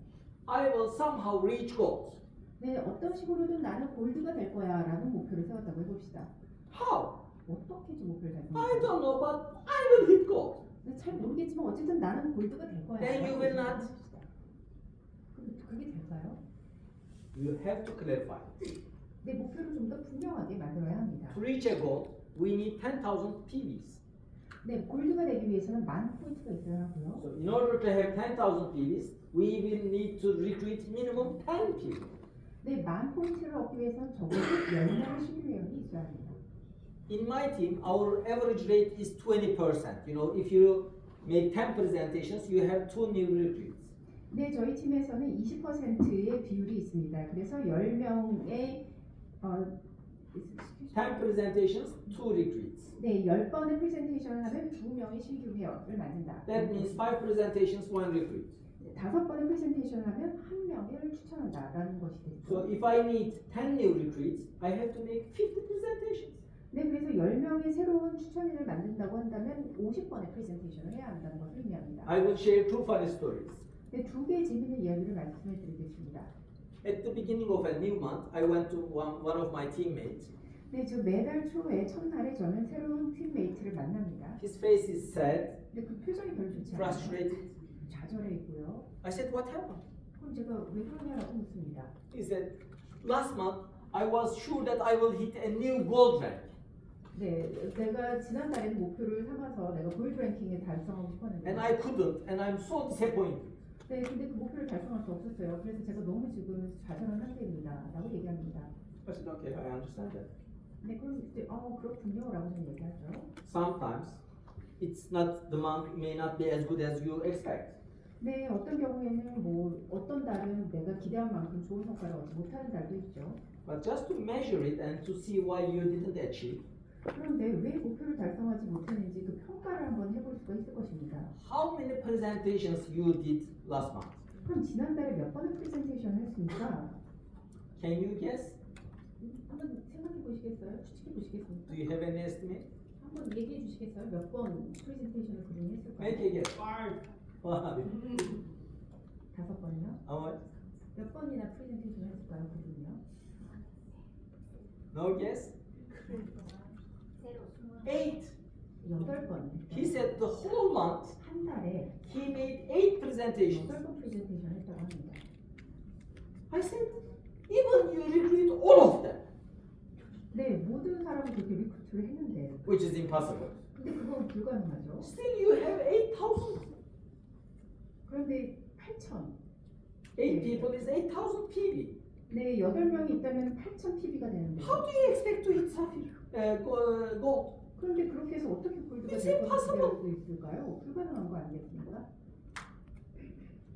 I will somehow reach goals. 네, 어떤 식으로든 나는 골드가 될 거야라는 목표를 세웠다고 해봅시다. How? 어떻게 지 목표를 I 달성할까요? don't know, but I will hit goals. 잘 모르겠지만 어쨌든 나는 골드가 될 거야. Then you will not. 그게 될까요? You have to clarify. 내 목표를 좀 더 분명하게 만들어야 합니다. To reach a goal, we need 10,000 PVs. 네, 골드가 되기 위해서는 만 포인트가 있어야 하고요. So in order to have 10,000 PVs, we will need to recruit minimum 10 people. 네, 만 포인트를 얻기 위해서는 적어도 10명의 신규 회원이 있어야 합니다. In my team, our average rate is 20%. You know, if you make 10 presentations, you have 2 new recruits. 네, 저희 팀에서는 20%의 비율이 있습니다. 그래서 10명의 10 presentations, 2 recruits. 네, 10번의 프레젠테이션을 하면 2명의 신규 회원을 만든다. That means 5 presentations, 1 recruit. 5번의 프레젠테이션을 하면 1명을 추천한다라는 것이 So 되죠. if I need 10 new recruits, I have to make 50 presentations. 네, 그래서 10명의 새로운 추천인을 만든다고 한다면 50번의 프레젠테이션을 해야 한다는 것을 의미합니다. I will share 2 funny stories. 네, 2개의 재미있는 이야기를 말씀해 드리겠습니다. At the beginning of a new month, I went to one of my teammates. 네, 저 매달 초에 첫날에 저는 새로운 팀메이트를 만납니다. His face is sad, 근데 그 표정이 별로 좋지 않아요. frustrated. 좌절해 있고요. I said, what happened? 그럼 제가 왜 그러냐라고 묻습니다. He said, last month I was sure that I will hit a new gold rank. 네, 내가 지난달에는 목표를 삼아서 내가 골드 랭킹에 달성하고 싶었는데 And I couldn't, and I'm so disappointed. 네, 근데 그 목표를 달성할 수 없었어요. 그래서 제가 너무 지금 좌절한 상태입니다. 라고 얘기합니다. I said, okay, I understand that. 네, 그럼 이제 그렇군요. 라고 좀 얘기하죠. Sometimes it's not, the month may not be as good as you expect. 네, 어떤 경우에는 뭐 어떤 달은 내가 기대한 만큼 좋은 성과를 얻지 못하는 달도 있죠. But just to measure it and to see why you didn't achieve, 그런데 왜 목표를 달성하지 못했는지 그 평가를 한번 해볼 수가 있을 것입니다. How many presentations you did last month? 그럼 지난달에 몇 번의 프레젠테이션을 했습니까? Can you guess? 한번 생각해 보시겠어요? 추측해 보시겠습니까? Do you have any estimate? 한번 얘기해 주시겠어요? 몇 번 프레젠테이션을 그분이 했을까요? Make a guess. 5. How 5번이요? much? 몇 번이나 프레젠테이션을 했을까요? 그분이요? No guess? 8. 8번. He said the whole month 한 달에 he made 8 presentations. 8번 프레젠테이션 했다고 합니다. I said, even you recruit all of them, 네, 모든 사람을 그렇게 리크루트를 했는데 which is impossible. 근데 그건 불가능하죠. Still you have 8,000. 그런데 8천 8 people is 8,000 PB. 네, 8명이 있다면 8천 PB가 되는데 How do you expect to hit sapphire? Gold? 그런데 그렇게 해서 어떻게 골드가 It's 될 impossible. 수 있을까요? 불가능한 거 아니겠습니까?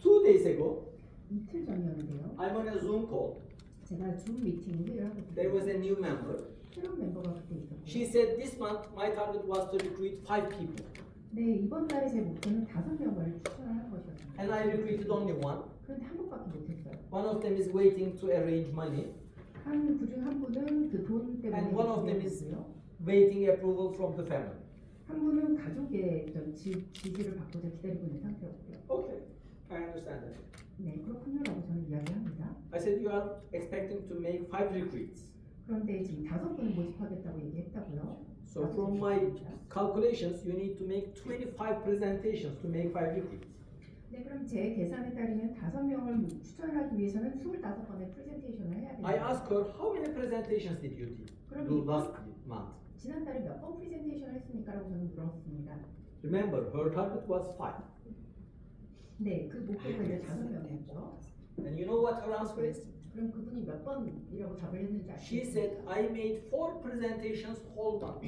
2 days ago, 이틀 전이었는데요. I'm on a Zoom call. 제가 줌 미팅을 회의를 하고 There was 있었어요. a new member. 새로운 멤버가 그때 있었고 She said this month my target was to recruit 5 people. 네, 이번 달에 제 목표는 5명을 추천을 하는 것이었습니다. And I recruited only one. 그런데 한 분밖에 못했어요. One of them is waiting to arrange money, 그중 한 분은 그 돈 때문에 And one of them is- 기다리고 waiting approval from the family. 한 분은 가족의 어떤 지지를 받고자 기다리고 있는 상태였고요. Okay, I understand that. 네, 그렇군요라고 저는 이야기합니다. I said you are expecting to make 5 recruits. 그런데 지금 5분을 모집하겠다고 얘기했다고요. So from my calculations, you need to make 25 presentations to make 5 recruits. 네, 그럼 제 계산에 따르면 5명을 추천하기 위해서는 25번의 프레젠테이션을 해야 I 됩니다. asked her how many presentations did you do 그럼 last month. 지난달에 몇 번 프레젠테이션을 했습니까? 라고 저는 물었습니다. Remember, her target was 5. 네, 그 목표가 이제 5명이었죠. And you know what her answer is? 그럼 그분이 몇 번이라고 답을 했는지 She 아시겠습니까? said, I made 4 presentations whole month.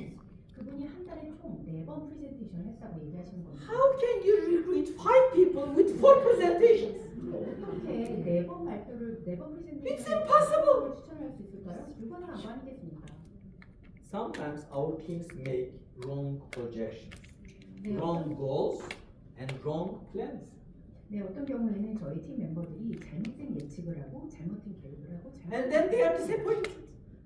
그분이 한 달에 총 4번 프레젠테이션을 했다고 얘기하시는 겁니다. How can you recruit 5 people with 4 presentations? 어떻게 4번 발표를 4번 It's 프레젠테이션을 impossible. 추천할 수 있을까요? 불가능한 거 아니겠습니까? Sometimes our teams make wrong projections, 네, wrong goals, and wrong plans. 네, 어떤 경우에는 저희 팀 멤버들이 잘못된 예측을 하고 잘못된 계획을 하고 And then they are disappointed.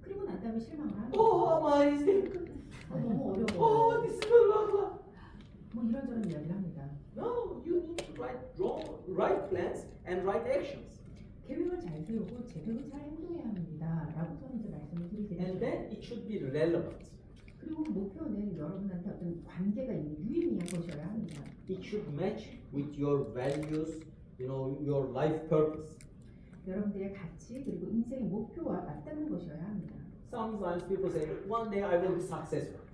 그리고 난 다음에 실망을 하는 Oh, my mistake. 너무 어려워. Oh, this is blah, blah. 뭐 이런저런 이야기를 합니다. No, you need to write plans and write actions. 계획을 잘 세우고 제대로 잘 행동해야 합니다. 라고 저는 이제 말씀을 드리게 And 되죠. then it should be relevant. 그리고 목표는 여러분한테 어떤 관계가 있는 유의미한 것이어야 합니다. It should match with your values, your life purpose. 여러분들의 가치 그리고 인생의 목표와 맞닿는 것이어야 합니다. Sometimes people say, one day I will be successful.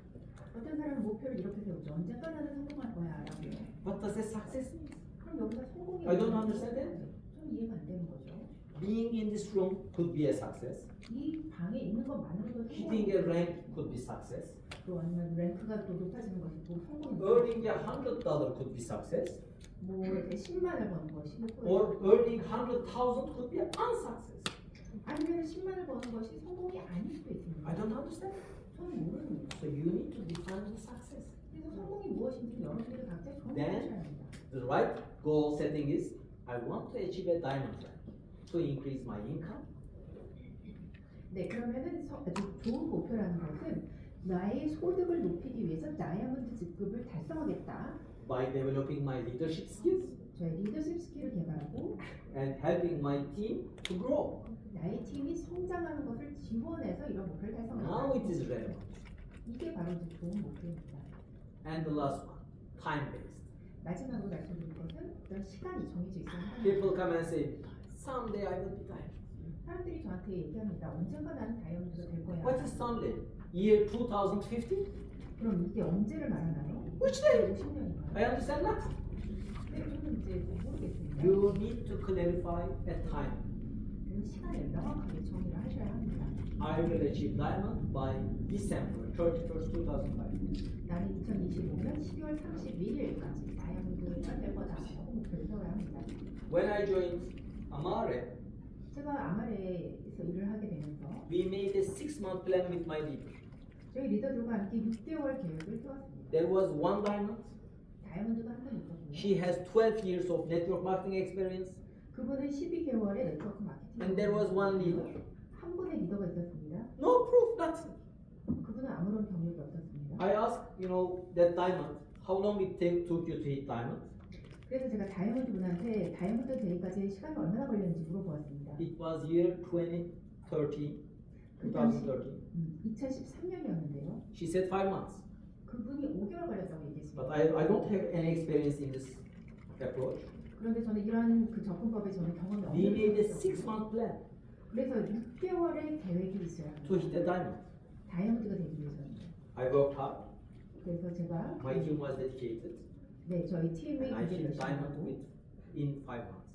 어떤 사람은 목표를 이렇게 세우죠. 언젠가 나는 성공할 거야 라고요. What does a success mean? 그럼 여기서 성공이 I don't understand it. 좀 이해가 안 되는 거죠. Being in this room could be a success. 이 방에 있는 것만으로도 Hitting a rank could be success. 또 아니면 랭크가 또 높아지는 것이 또 성공입니다. Earning $100 could be success. 뭐 이렇게 10만을 버는 것이 목표예요. Or earning 100,000 could be unsuccess. 아니면 10만을 버는 것이 성공이 아닐 수도 있습니다. I don't understand. 저는 모릅니다. So you need to define the success. 그래서 성공이 무엇인지 여러분들이 각자 Then- 정해주셔야 합니다. The right goal setting is I want to achieve a diamond rank to increase my income. 네, 그러면은 아주 좋은 목표라는 것은 나의 소득을 높이기 위해서 다이아몬드 직급을 달성하겠다. By developing my leadership skills 저의 리더십 스킬을 개발하고 and helping my team to grow. 나의 팀이 성장하는 것을 지원해서 이런 목표를 Now it 달성하겠다. is relevant. 이게 바로 이제 좋은 목표입니다. And the last one, time-based. 마지막으로 말씀드릴 것은 어떤 시간이 정해져 있어야 합니다. People come and say, someday I will be diamond. 사람들이 저한테 얘기합니다. 언젠가 나는 다이아몬드가 될 거야. What is someday? Year 2050? 그럼 이게 언제를 말하나요? Which day? 50년인가요? I understand nothing. 네, 저는 이제 모르겠습니다. You need to clarify a time. 그 시간을 명확하게 정의를 하셔야 합니다. I will achieve diamond by December 31st, 2005. 나는 2025년 12월 31일까지 다이아몬드를 될 거다. 라고 목표를 세워야 합니다. When I joined Amare, 제가 아마레에서 일을 하게 되면서 we made a 6-month plan with my leader. 저희 리더들과 함께 6개월 계획을 세웠습니다. There was one diamond. 다이아몬드가 한 분 있었고요. She has 12 years of network marketing experience. 그분은 12개월의 네트워크 마케팅. And there was one leader. 한 분의 리더가 있었습니다. No proof, nothing. 그분은 아무런 경력이 없었습니다. I asked, that diamond, how long it took you to hit diamond? 그래서 제가 다이아몬드 분한테 다이아몬드 되기까지 시간이 얼마나 걸렸는지 물어보았습니다. It was year 2013. 2013년이었는데요. She said 5 months. 그분이 5개월 걸렸다고 얘기했습니다. But I don't have any experience in this approach. 그런데 저는 이런 그 접근법에 저는 경험이 We made a 없는 6-month plan 그래서 6개월의 계획이 있어야 합니다. to hit the diamond. 다이아몬드가 되기 위해서는. I worked hard. 그래서 제가 My team was dedicated. 네 저희 팀이 And I 굉장히 hit 열심히 diamond 하고 in 5 months.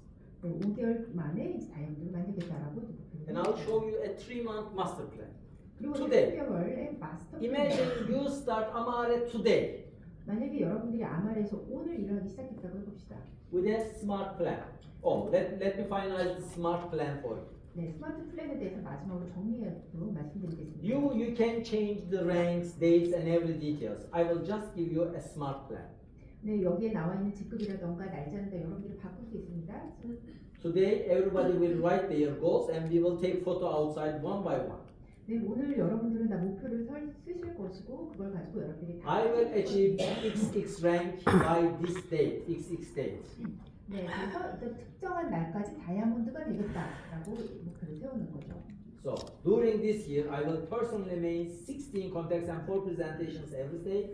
네, 5개월 만에 이제 다이아몬드를 만들겠다라고 And I'll show you a 3-month master plan. 그리고 today. 3개월의 마스터 Imagine you start Amare today 만약에 여러분들이 아말에서 오늘 일을 하기 시작했다고 해봅시다. with a smart plan. Oh, let me finalize the smart plan for you. 네, 스마트 플랜에 대해서 마지막으로 정리하도록 말씀드리겠습니다. You can change the ranks, dates, and every details. I will just give you a smart plan. 네, 여기에 나와 있는 직급이라던가 날짜는 다 여러분들이 바꿀 수 있습니다. Today, everybody will write their goals, and we will take photo outside one by one. 네, 오늘 여러분들은 다 목표를 쓰실 것이고 그걸 가지고 여러분들이 다 I will achieve XX rank by this date, XX date. 네, 그래서 어떤 특정한 날까지 다이아몬드가 되겠다라고 목표를 세우는 거죠. So, during this year, I will personally make 16 contacts and 4 presentations every day.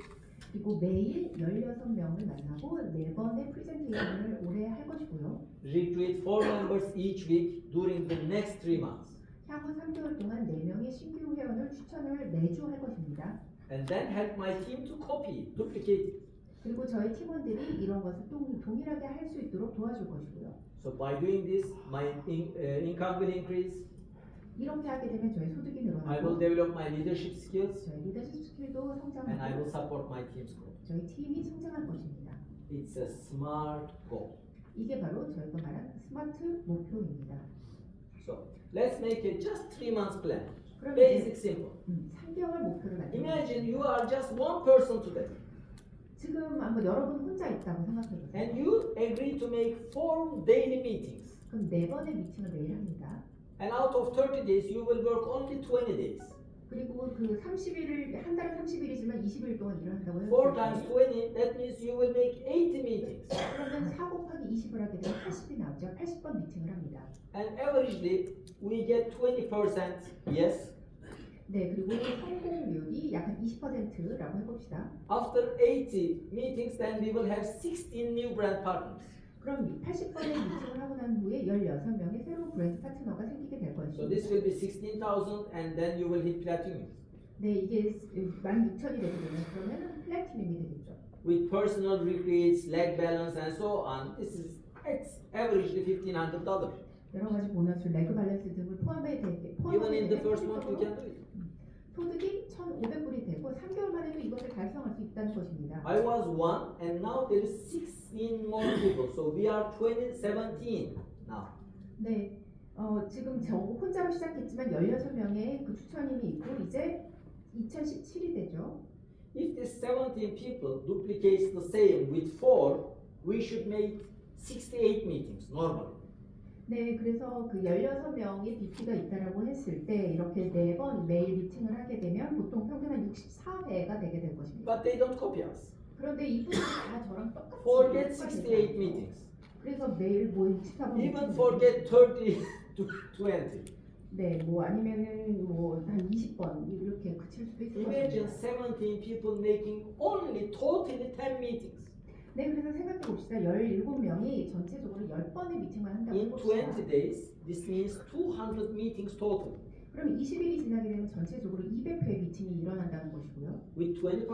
그리고 매일 16명을 만나고 4번의 프레젠테이션을 올해 할 것이고요. Recruit 4 members each week during the next 3 months. 향후 3개월 동안 4명의 신규 회원을 추천을 매주 할 것입니다. And then help my team to copy, duplicate it. 그리고 저희 팀원들이 이런 것을 동일하게 할 수 있도록 도와줄 것이고요. So by doing this, my income will increase. 이렇게 하게 되면 저희 소득이 I will 늘어나고 develop my leadership skills, 저희 리더십 스킬도 and I 성장하고 will support my team's growth. 저희 팀이 성장할 것입니다. It's a smart goal. 이게 바로 저희가 말한 스마트 목표입니다. So let's make it just 3 months plan. 그럼 Basic, 이제 simple. 3개월 목표를 만들어 Imagine you are just one person today, 지금 한번 여러분 혼자 있다고 생각해 보세요. and you agree to make 4 daily meetings. 그럼 4번의 미팅을 매일 합니다. And out of 30 days, you will work only 20 days. 그리고 그 30일을 한 달에 30일이지만 20일 동안 일을 한다고 4 times 했을 20, that means you will make 80 meetings. 그러면 4 곱하기 20을 하게 되면 80이 나오죠. 80번 미팅을 합니다. And averagely, we get 20% yes. 네, 그리고 성공률이 약 한 20%라고 해봅시다. After 80 meetings, then we will have 16 new brand partners. 그럼 80번의 미팅을 하고 난 후에 16명의 새로운 브랜드 파트너가 생기게 될 So 것입니다. this will be 16,000, and then you will hit platinum. 네, 이게 16,000이 되게 되면 그러면 플래티넘이 되겠죠. With personal retreats, leg balance, and so on, it's averagely $1,500. 여러 가지 보너스, 레그 밸런스 등을 포함해 되게 Even in the first month, you can do it. 소득이 1,500불이 되고 3개월 만에도 이것을 달성할 수 있다는 것입니다. I was 1, and now there is 16 more people. So we are 17 now. 네, 지금 저 혼자로 시작했지만 16명의 그 추천인이 있고 이제 2017이 되죠. If these 17 people duplicates the same with 4, we should make 68 meetings normally. 네, 그래서 그 16명의 BP가 있다라고 했을 때 이렇게 4번 매일 미팅을 하게 되면 보통 평균 한 64회가 되게 될 것입니다. But they don't copy us. 그런데 이분들이 다 저랑 똑같이 Forget 똑같이 68 해요. meetings. 그래서 매일 뭐 64번 Even forget 30 to 20. 네, 뭐 아니면은 뭐 한 20번 이렇게 그칠 수도 있을 Imagine 것입니다. 17 people making only totally 10 meetings. 네, 그래서 생각해 봅시다. 17명이 전체적으로 10번의 미팅만 한다고 In 해봅시다. 20 days, this means 200 meetings total. 그럼 20일이 지나게 되면 전체적으로 200회 미팅이 일어난다는 것이고요. With 20%,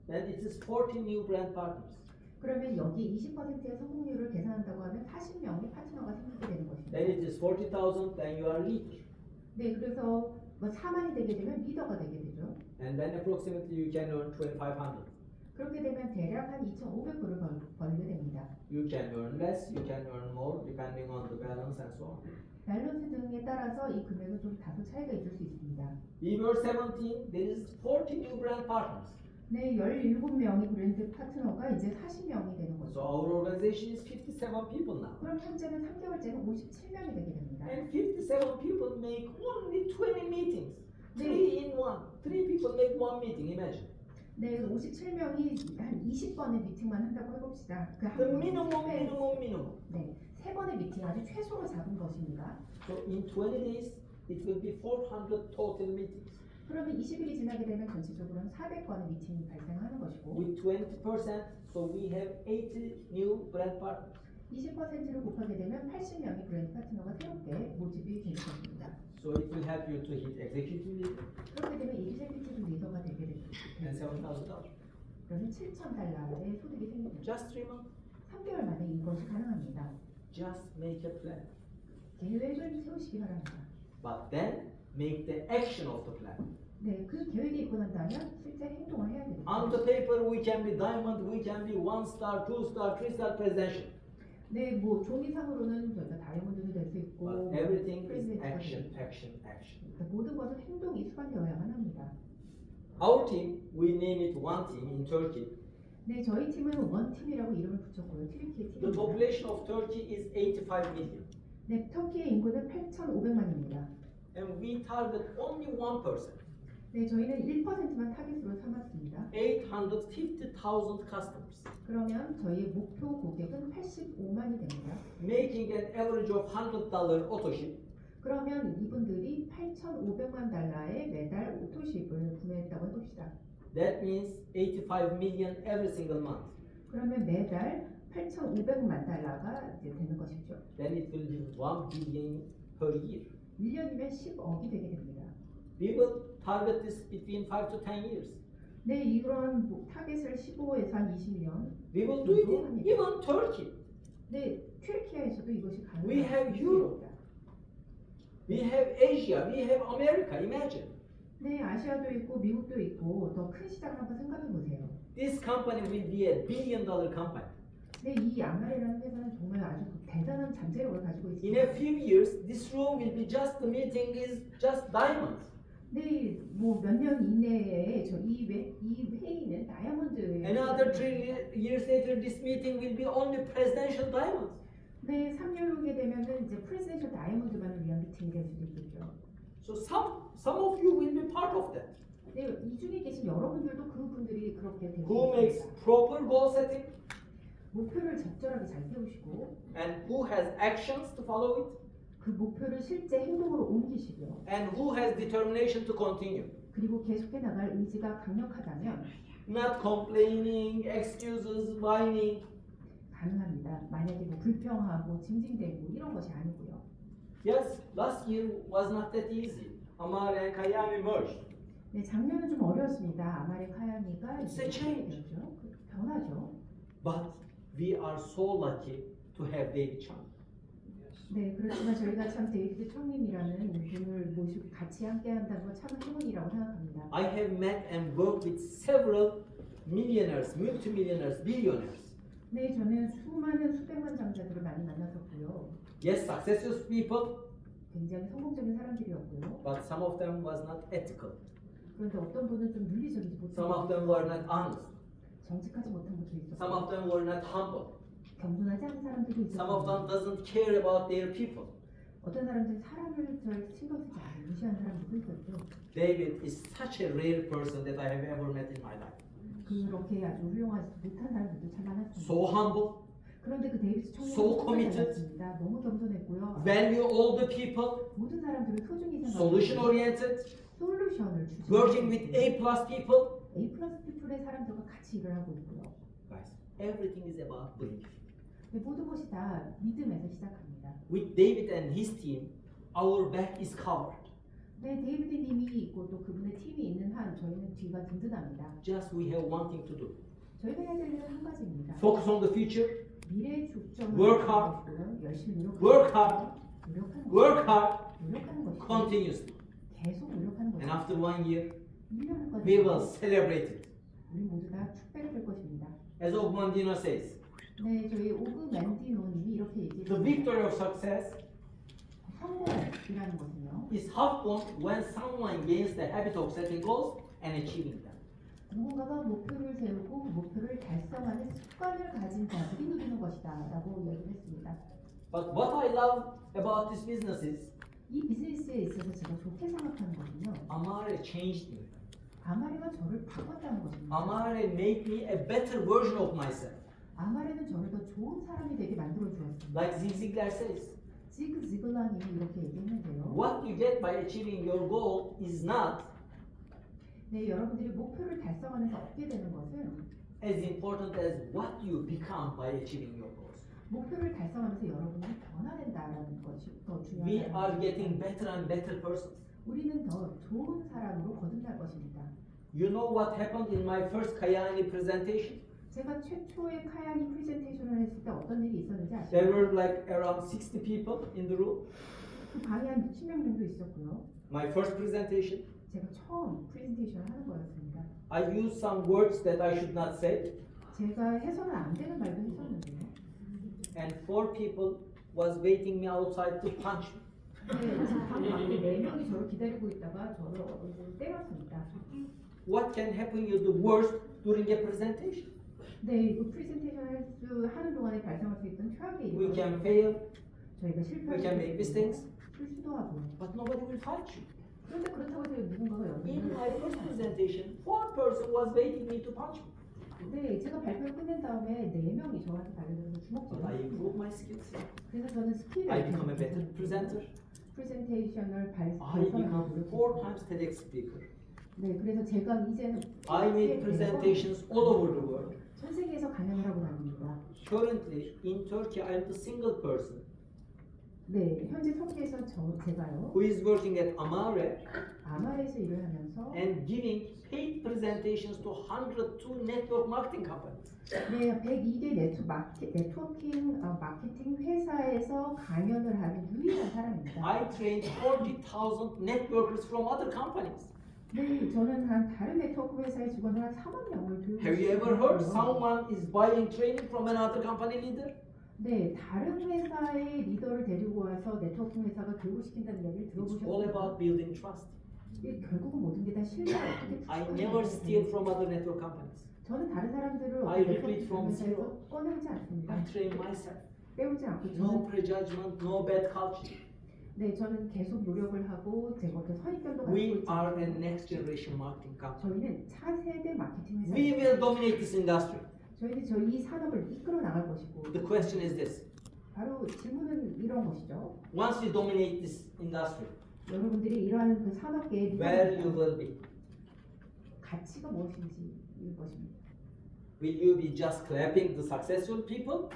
then it is 40 new brand partners. 그러면 여기 20%의 성공률을 계산한다고 하면 40명의 파트너가 생기게 되는 것입니다. Then it is 40,000, then you are leader. 네, 그래서 뭐 4만이 되게 되면 리더가 되게 되죠. And then approximately you can earn 2,500. 그렇게 되면 대략 한 2,500불을 벌게 됩니다. You can earn less, you can earn more, depending on the balance and so on. 밸런스 등에 따라서 이 금액은 좀 다소 차이가 있을 수 있습니다. We were 17, there is 40 new brand partners. 네, 17명이 브랜드 파트너가 이제 40명이 되는 So 거죠. our organization is 57 people now. 그럼 현재는 3개월째는 57명이 되게 됩니다. And 57 people make only 20 meetings. 네. 3 in 1. 3 people make 1 meeting, imagine. 네, 57명이 한 20번의 미팅만 한다고 해봅시다. 그 The 한 minimum. 네, 3번의 미팅 아주 최소로 잡은 것입니다. So in 20 days, it will be 400 total meetings. 그러면 20일이 지나게 되면 전체적으로는 400건의 미팅이 발생하는 것이고 With 20%, so we have 80 new brand partners. 20%를 곱하게 되면 80명의 브랜드 파트너가 새롭게 모집이 되는 것입니다. So it will help you to hit executive leader 그렇게 되면 executive 리더가 되게 and 됩니다. $7,000. 그러면 $7,000의 소득이 생깁니다. Just 3 months. 3개월 만에 이것이 가능합니다. Just make a plan. 계획을 세우시기 바랍니다. But then make the action of the plan. 네, 그 계획이 있고 난 다음에 실제 행동을 해야 됩니다. On the paper, we can be diamond, we can be 1 star, 2 star, 3 star presidential. 네, 뭐 종이상으로는 저희가 다이아몬드도 될 수 있고 But everything is 프레지던트가 action, 될 수 있고. action, action. 그러니까 모든 것은 행동이 수반되어야만 합니다. Our team, we name it one team in Turkey. 네, 저희 팀은 원팀이라고 이름을 붙였고요. 튀르키예 The 팀입니다. population of Turkey is 85 million. 네, 터키의 인구는 8,500만입니다. And we target only 1%, 네, 저희는 1%만 타깃으로 삼았습니다. 850,000 customers, 그러면 저희의 목표 고객은 85만이 됩니다. making an average of $100 auto ship. 그러면 이분들이 8,500만 달러에 매달 오토십을 구매했다고 해봅시다. That means 85 million every single month. 그러면 매달 8,500만 달러가 이제 되는 것이죠. Then it will be 1 billion per year. 1년이면 10억이 되게 됩니다. We will target this between 5 to 10 years. 네, 이런 타겟을 15에서 한 20년. We will do it in even Turkey. 네, 튀르키예에서도 이것이 We have Europe. We have Asia, we have America, imagine. 네, 아시아도 있고 미국도 있고 더 큰 시장을 한번 생각해 보세요. This company will be a $1 billion company. 네, 이 아마레라는 회사는 정말 아주 대단한 잠재력을 가지고 In 있습니다. a few years, this room will be just, the meeting is just diamonds. 네, 뭐 몇 년 이내에 이 회의는 다이아몬드의 Another 3 years later, this meeting will be only presidential diamonds. 네, 3년 후게 되면은 이제 프레젠셜 다이아몬드만을 위한 미팅이 될 수도 있겠죠. So some of you will be part of that. 네, 이 중에 계신 여러분들도 그분들이 그렇게 되고 Who makes 있습니다. proper goal setting 목표를 적절하게 잘 세우시고 and who has actions to follow it 그 목표를 실제 행동으로 옮기시고요. and who has determination to continue. 그리고 계속해 나갈 의지가 강력하다면 Not complaining, excuses, whining. 가능합니다. 만약에 뭐 불평하고 징징대고 이런 것이 아니고요. Yes, last year was not that easy. Amar and Kayam emerged. 네, 작년은 좀 어려웠습니다. 아마레 카야미가 It's a change. 되었죠. 변하죠. But we are so lucky to have David Chang. 네, 그렇지만 저희가 참 데이비드 청님이라는 분을 모시고 같이 함께 한다는 건 참 행운이라고 생각합니다. I have met and worked with several millionaires, multimillionaires, billionaires. 네, 저는 수많은 수백만 장자들을 많이 만났었고요. Yes, successful people, 굉장히 성공적인 사람들이었고요. but some of them was not ethical. 그런데 어떤 분은 좀 윤리적이지 Some of 못하고 them were not honest. 정직하지 못한 것도 Some of 있었고 them were not humble. 겸손하지 않은 사람들도 Some of them 있었고 doesn't care about their people. 어떤 사람들은 사람을 잘 신경 쓰지 않고 무시하는 사람들도 있었죠. David is such a rare person that I have ever met in my life. 그렇게 아주 훌륭하지 못한 사람들도 참 많았습니다. So humble, 그런데 그 데이비드 청년은 so 정말 committed, 잘났습니다. 너무 겸손했고요. value all the people, 모든 사람들을 소중히 solution 생각하고 oriented, 솔루션을 주시고 working with A+ people. A+ 피플의 사람들과 같이 일을 하고 있고요. Guys, everything is about belief. 네, 모든 것이 다 믿음에서 시작합니다. With David and his team, our back is covered. 네, 데이비드 님이 있고 또 그분의 팀이 있는 한 저희는 뒤가 든든합니다. Just we have one thing to do. 저희가 해야 될 일은 한 가지입니다. Focus on the future, 미래의 중점을 Work hard. 두고 열심히 Work hard. 노력하는 work 것이죠. hard, 노력하는 것이죠. continuously. 계속 노력하는 And 것이죠. after 1 year, 1년 후까지 we will celebrate it. 우리 모두 다 축배를 할 것입니다. As Ogmandino says, 네, 저희 오그 맨디노님이 이렇게 the 얘기했습니다. victory of success 성공이라는 것은요. is half won when someone gains the habit of setting goals and achieving them. 누군가가 목표를 세우고 그 목표를 달성하는 습관을 가진 자들이 이기는 것이다라고 이야기를 했습니다. But what I love about this business is 이 비즈니스에 있어서 제가 좋게 생각하는 것은요. Amare changed me. 아마레가 저를 바꿨다는 것입니다. Amare made me a better version of myself. 아마레는 저를 더 좋은 사람이 되게 만들어 주었습니다. Like Zig Ziglar says, 지그 지글라님이 이렇게 얘기했는데요. what you get by achieving your goal is not 네, 여러분들이 목표를 달성하면서 얻게 되는 것은 as important as what you become by achieving your goals. 목표를 달성하면서 여러분이 변화된다라는 것이 더 We are 중요하다. getting better and better persons. 우리는 더 좋은 사람으로 거듭날 것입니다. You know what happened in my first Kayani presentation? 제가 최초의 카야니 프레젠테이션을 했을 때 어떤 일이 있었는지 There 아시죠? were like around 60 people in the room. 그 방에 한 60명 정도 있었고요. My first presentation. 제가 처음 프레젠테이션을 하는 거였습니다. I used some words that I should not say, 제가 해서는 안 되는 말도 했었는데요. and 4 people was waiting me outside to punch me. 네, 지금 방 밖에 4명이 저를 기다리고 있다가 저를 때렸습니다. What can happen you the worst during a presentation? 네, 이거 프레젠테이션 하는 동안에 발생할 수 있던 최악의 We 일은 can fail, 저희가 we 실패할 can 수도 make 있고 mistakes, 실수도 하고 but nobody will fight you. 그런데 그렇다고 해서 누군가가 In my first 여러분을 presentation, 4 person was waiting me to punch me. 네, 제가 발표를 끝낸 다음에 4명이 저한테 달려들어서 But I 주먹질을 improved 했습니다. my skills. 그래서 저는 스킬을 I become a better presenter. 프레젠테이션을 I 발표하는 become 4 노력했고 times TEDx speaker. 네, 그래서 제가 이제는 I made presentations all over the world. 전 세계에서 강연을 하고 다닙니다. Currently, in Turkey, I am the single person 네, 현재 터키에서 제가요 who is working at Amare 아마레에서 일을 하면서 and giving paid presentations to 102 network marketing companies. 네, 102개 네트워킹 마케팅 회사에서 강연을 하는 유일한 사람입니다. I trained 40,000 networkers from other companies. 네, 저는 한 다른 네트워크 회사의 직원을 한 4만 명을 교육시켰어요. Have you ever heard someone is buying training from another company leader? 네, 다른 회사의 리더를 데리고 와서 네트워킹 회사가 교육을 시킨다는 이야기를 It's all 들어보셨습니까? about building trust. 결국은 모든 게 다 신뢰를 어떻게 I 구축하는지 never steal from other network companies. 저는 다른 사람들을 I 어떤 repeat from 네트워킹 회사에서 zero. 꺼내오지 않습니다. I train myself. 빼오지 않고 No 저는 prejudgment, no bad culture. 네, 저는 계속 노력을 하고 제가 어떤 선입견도 가지고 We 있지 are a 않고 next generation marketing company. 저희는 차세대 마케팅 We 회사입니다. will dominate this industry. 저희는 저희 이 산업을 이끌어 나갈 것이고 The question is this. 바로 질문은 이런 것이죠. Once you dominate this industry, 여러분들이 이러한 그 산업계의 where you will be? 가치가 무엇인지 일 것입니다. Will you be just clapping the successful people?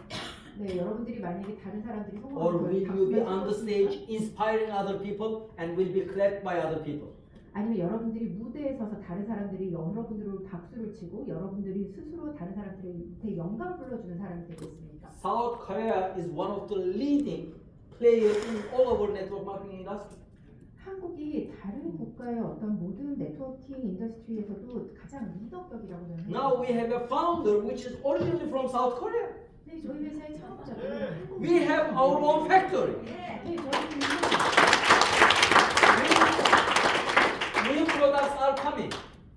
네, 여러분들이 만약에 다른 사람들이 Or 성공하는 will 걸 you be 박수를 on the 쳐줬습니까? stage inspiring other people and will be clapped by other people? 아니면 여러분들이 무대에 서서 다른 사람들이 여러분들을 박수를 치고 여러분들이 스스로 다른 사람들한테 영감 불러주는 사람이 되겠습니까? South Korea is one of the leading players in all over network marketing industry. 한국이 다른 국가의 어떤 모든 네트워킹 인더스트리에서도 가장 리더격이라고 저는 Now we have a founder which is originally from South Korea. 네, 저희 회사의 창업자는 한국 We have our own factory. 네, 저희는 New products are coming.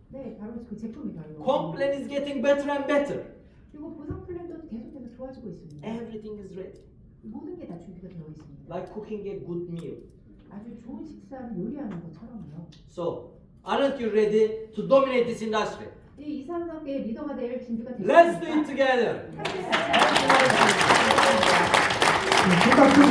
네, 바로 그 제품이에요. Complaint is getting better and better. 그리고 보상 플랜도 계속해서 좋아지고 있습니다. Everything is ready. 모든 게 다 준비가 되어 있습니다. Like cooking a good meal. 아주 좋은 식사를 요리하는 것처럼요. So, aren't you ready to dominate this industry? 이 산업계의 리더가 될 준비가 되어 Let's do it together. 함께 같이 하겠습니다. 생각 좀